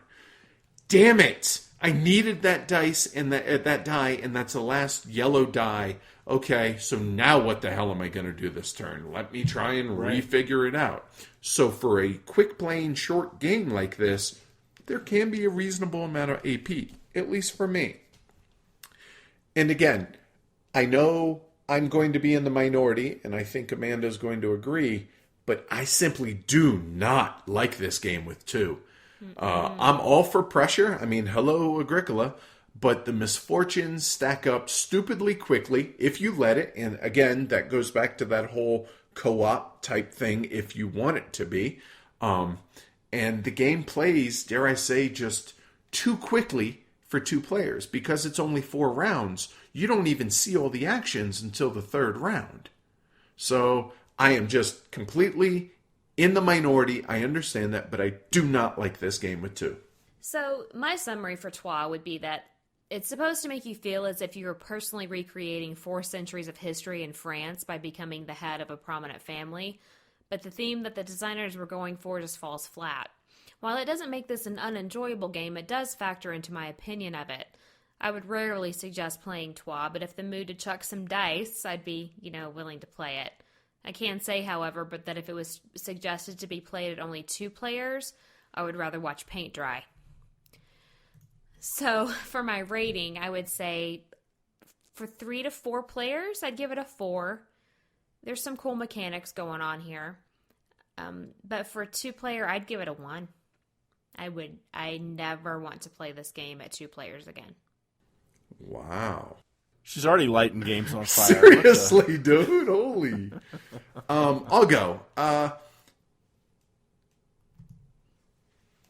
Damn it! I needed that dice and that die, and that's the last yellow die. Okay, so now what the hell am I going to do this turn? Let me try and refigure it out. So for a quick playing short game like this, there can be a reasonable amount of AP, at least for me. And again, I know I'm going to be in the minority, and I think Amanda's going to agree, but I simply do not like this game with 2. I'm all for pressure. I mean, hello, Agricola. But the misfortunes stack up stupidly quickly if you let it. And again, that goes back to that whole co-op type thing if you want it to be. And the game plays, dare I say, just too quickly for 2 players. Because it's only 4 rounds, you don't even see all the actions until the 3rd round. So I am just completely in the minority. I understand that, but I do not like this game with 2. So my summary for Trois would be that it's supposed to make you feel as if you were personally recreating 4 centuries of history in France by becoming the head of a prominent family, but the theme that the designers were going for just falls flat. While it doesn't make this an unenjoyable game, it does factor into my opinion of it. I would rarely suggest playing Trois, but if the mood to chuck some dice, I'd be, willing to play it. I can say, however, but that if it was suggested to be played at only 2 players, I would rather watch paint dry. So, for my rating, I would say for 3 to 4 players, I'd give it a 4. There's some cool mechanics going on here. But for a 2-player, I'd give it a 1. I never want to play this game at 2 players again. Wow. She's already lighting games on fire. Seriously, dude? Holy. I'll go. I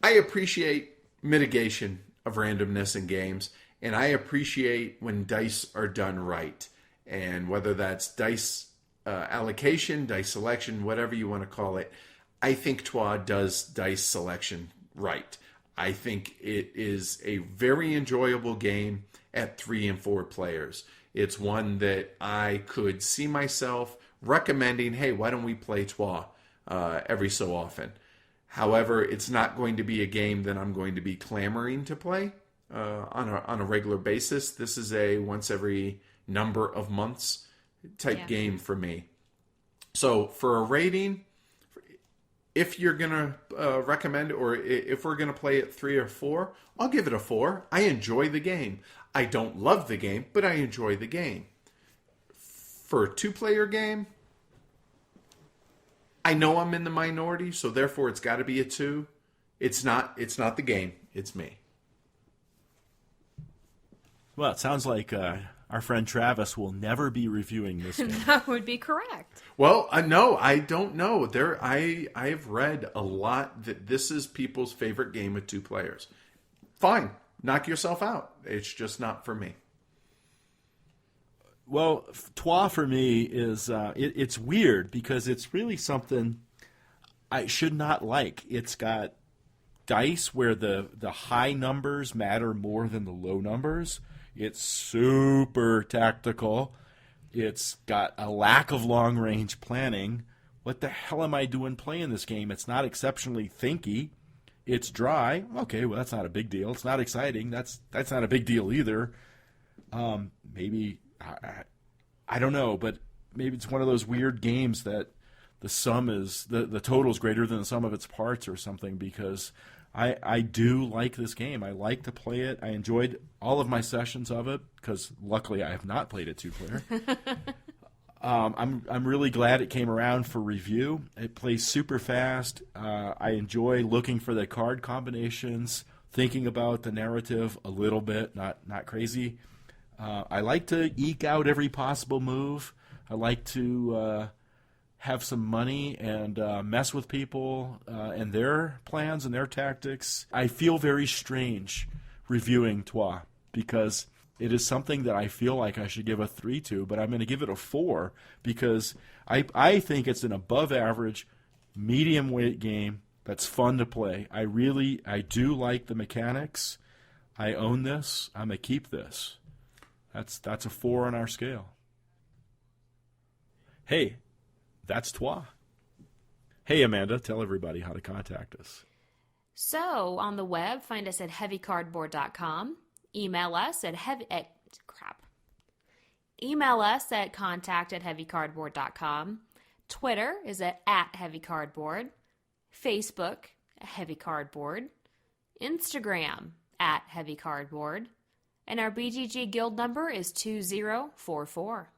appreciate mitigation of randomness in games, and I appreciate when dice are done right. And whether that's dice allocation, dice selection, whatever you want to call it, I think Trois does dice selection right. I think it is a very enjoyable game at 3 and 4 players. It's one that I could see myself recommending, hey, why don't we play Trois every so often? However, it's not going to be a game that I'm going to be clamoring to play on a regular basis. This is a once every number of months type game for me. So for a rating, if you're going to recommend, or if we're going to play it 3 or 4, I'll give it a 4. I enjoy the game. I don't love the game, but I enjoy the game. For a 2-player game, I know I'm in the minority, so therefore it's got to be a 2. It's not the game, it's me. Well, it sounds like our friend Travis will never be reviewing this game. That would be correct. Well, no, I don't know. I've read a lot that this is people's favorite game with 2 players. Fine, knock yourself out. It's just not for me. Well, Trois for me is it's weird because it's really something I should not like. It's got dice where the high numbers matter more than the low numbers. It's super tactical. It's got a lack of long-range planning. What the hell am I doing playing this game? It's not exceptionally thinky. It's dry. Okay, well, that's not a big deal. It's not exciting. That's not a big deal either. Maybe, I don't know, but maybe it's one of those weird games that the sum is, the total is greater than the sum of its parts or something, because I do like this game. I like to play it. I enjoyed all of my sessions of it because luckily I have not played it 2-player. I'm really glad it came around for review. It plays super fast. I enjoy looking for the card combinations, thinking about the narrative a little bit, not crazy. I like to eke out every possible move. I like to have some money and mess with people and their plans and their tactics. I feel very strange reviewing Trois because it is something that I feel like I should give a 3 to, but I'm going to give it a 4 because I think it's an above-average, medium-weight game that's fun to play. I do like the mechanics. I own this. I'm going to keep this. That's a 4 on our scale. Hey, that's Trois. Hey, Amanda, tell everybody how to contact us. So, on the web, find us at heavycardboard.com. Email us at Email us at contact@heavycardboard.com. Twitter is at @heavycardboard. Facebook, @heavycardboard. Instagram, @heavycardboard. And our BGG guild number is 2044.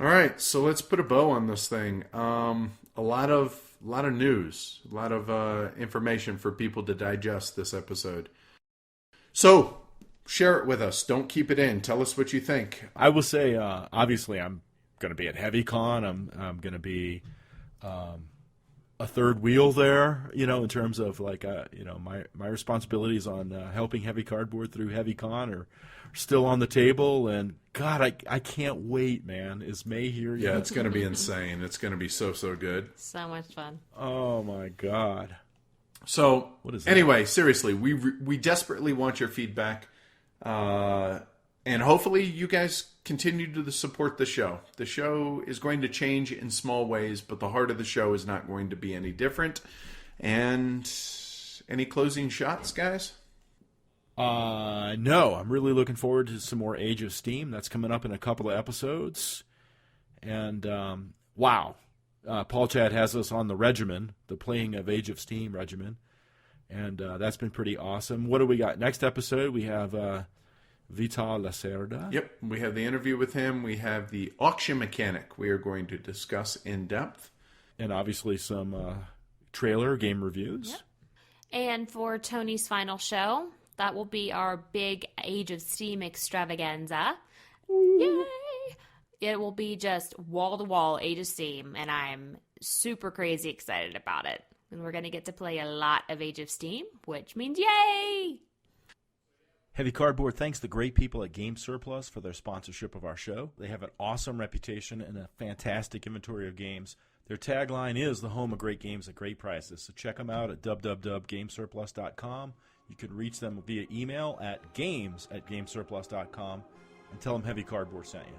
All right, so let's put a bow on this thing. A lot of news, a lot of information for people to digest this episode. So, share it with us. Don't keep it in. Tell us what you think. I will say, obviously, I'm going to be at HeavyCon. I'm going to be a third wheel there, in terms of like, my responsibilities on helping Heavy Cardboard through Heavy Con are still on the table. And God, I can't wait, man. Is May here yet? Yeah, it's going to be insane. It's going to be so good. So much fun. Oh my God. So, what is that? Anyway, seriously, we desperately want your feedback. And hopefully you guys continue to support the show. The show is going to change in small ways, but the heart of the show is not going to be any different. And any closing shots, guys? No, I'm really looking forward to some more Age of Steam. That's coming up in a couple of episodes. And, wow. Paul Chad has us on the regimen, the playing of Age of Steam regimen. And that's been pretty awesome. What do we got? Next episode, we have Vital Lacerda. Yep, we have the interview with him. We have the auction mechanic we are going to discuss in depth. And obviously some trailer game reviews. Yep. And for Tony's final show, that will be our big Age of Steam extravaganza. Yay! It will be just wall-to-wall Age of Steam, and I'm super crazy excited about it. And we're going to get to play a lot of Age of Steam, which means yay! Heavy Cardboard thanks the great people at Game Surplus for their sponsorship of our show. They have an awesome reputation and a fantastic inventory of games. Their tagline is the home of great games at great prices. So check them out at www.gamesurplus.com. You can reach them via email at games@gamesurplus.com and tell them Heavy Cardboard sent you.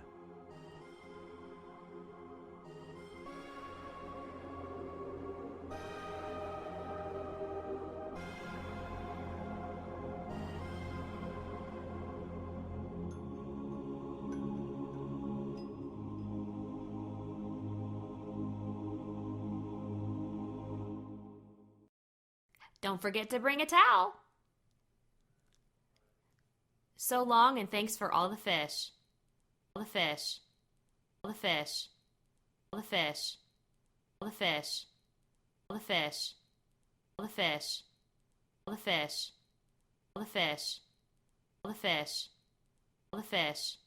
Don't forget to bring a towel. So long, and thanks for all the fish. All the fish. All the fish. All the fish. All the fish. All the fish. All the fish. All the fish. All the fish. All the fish. All the fish.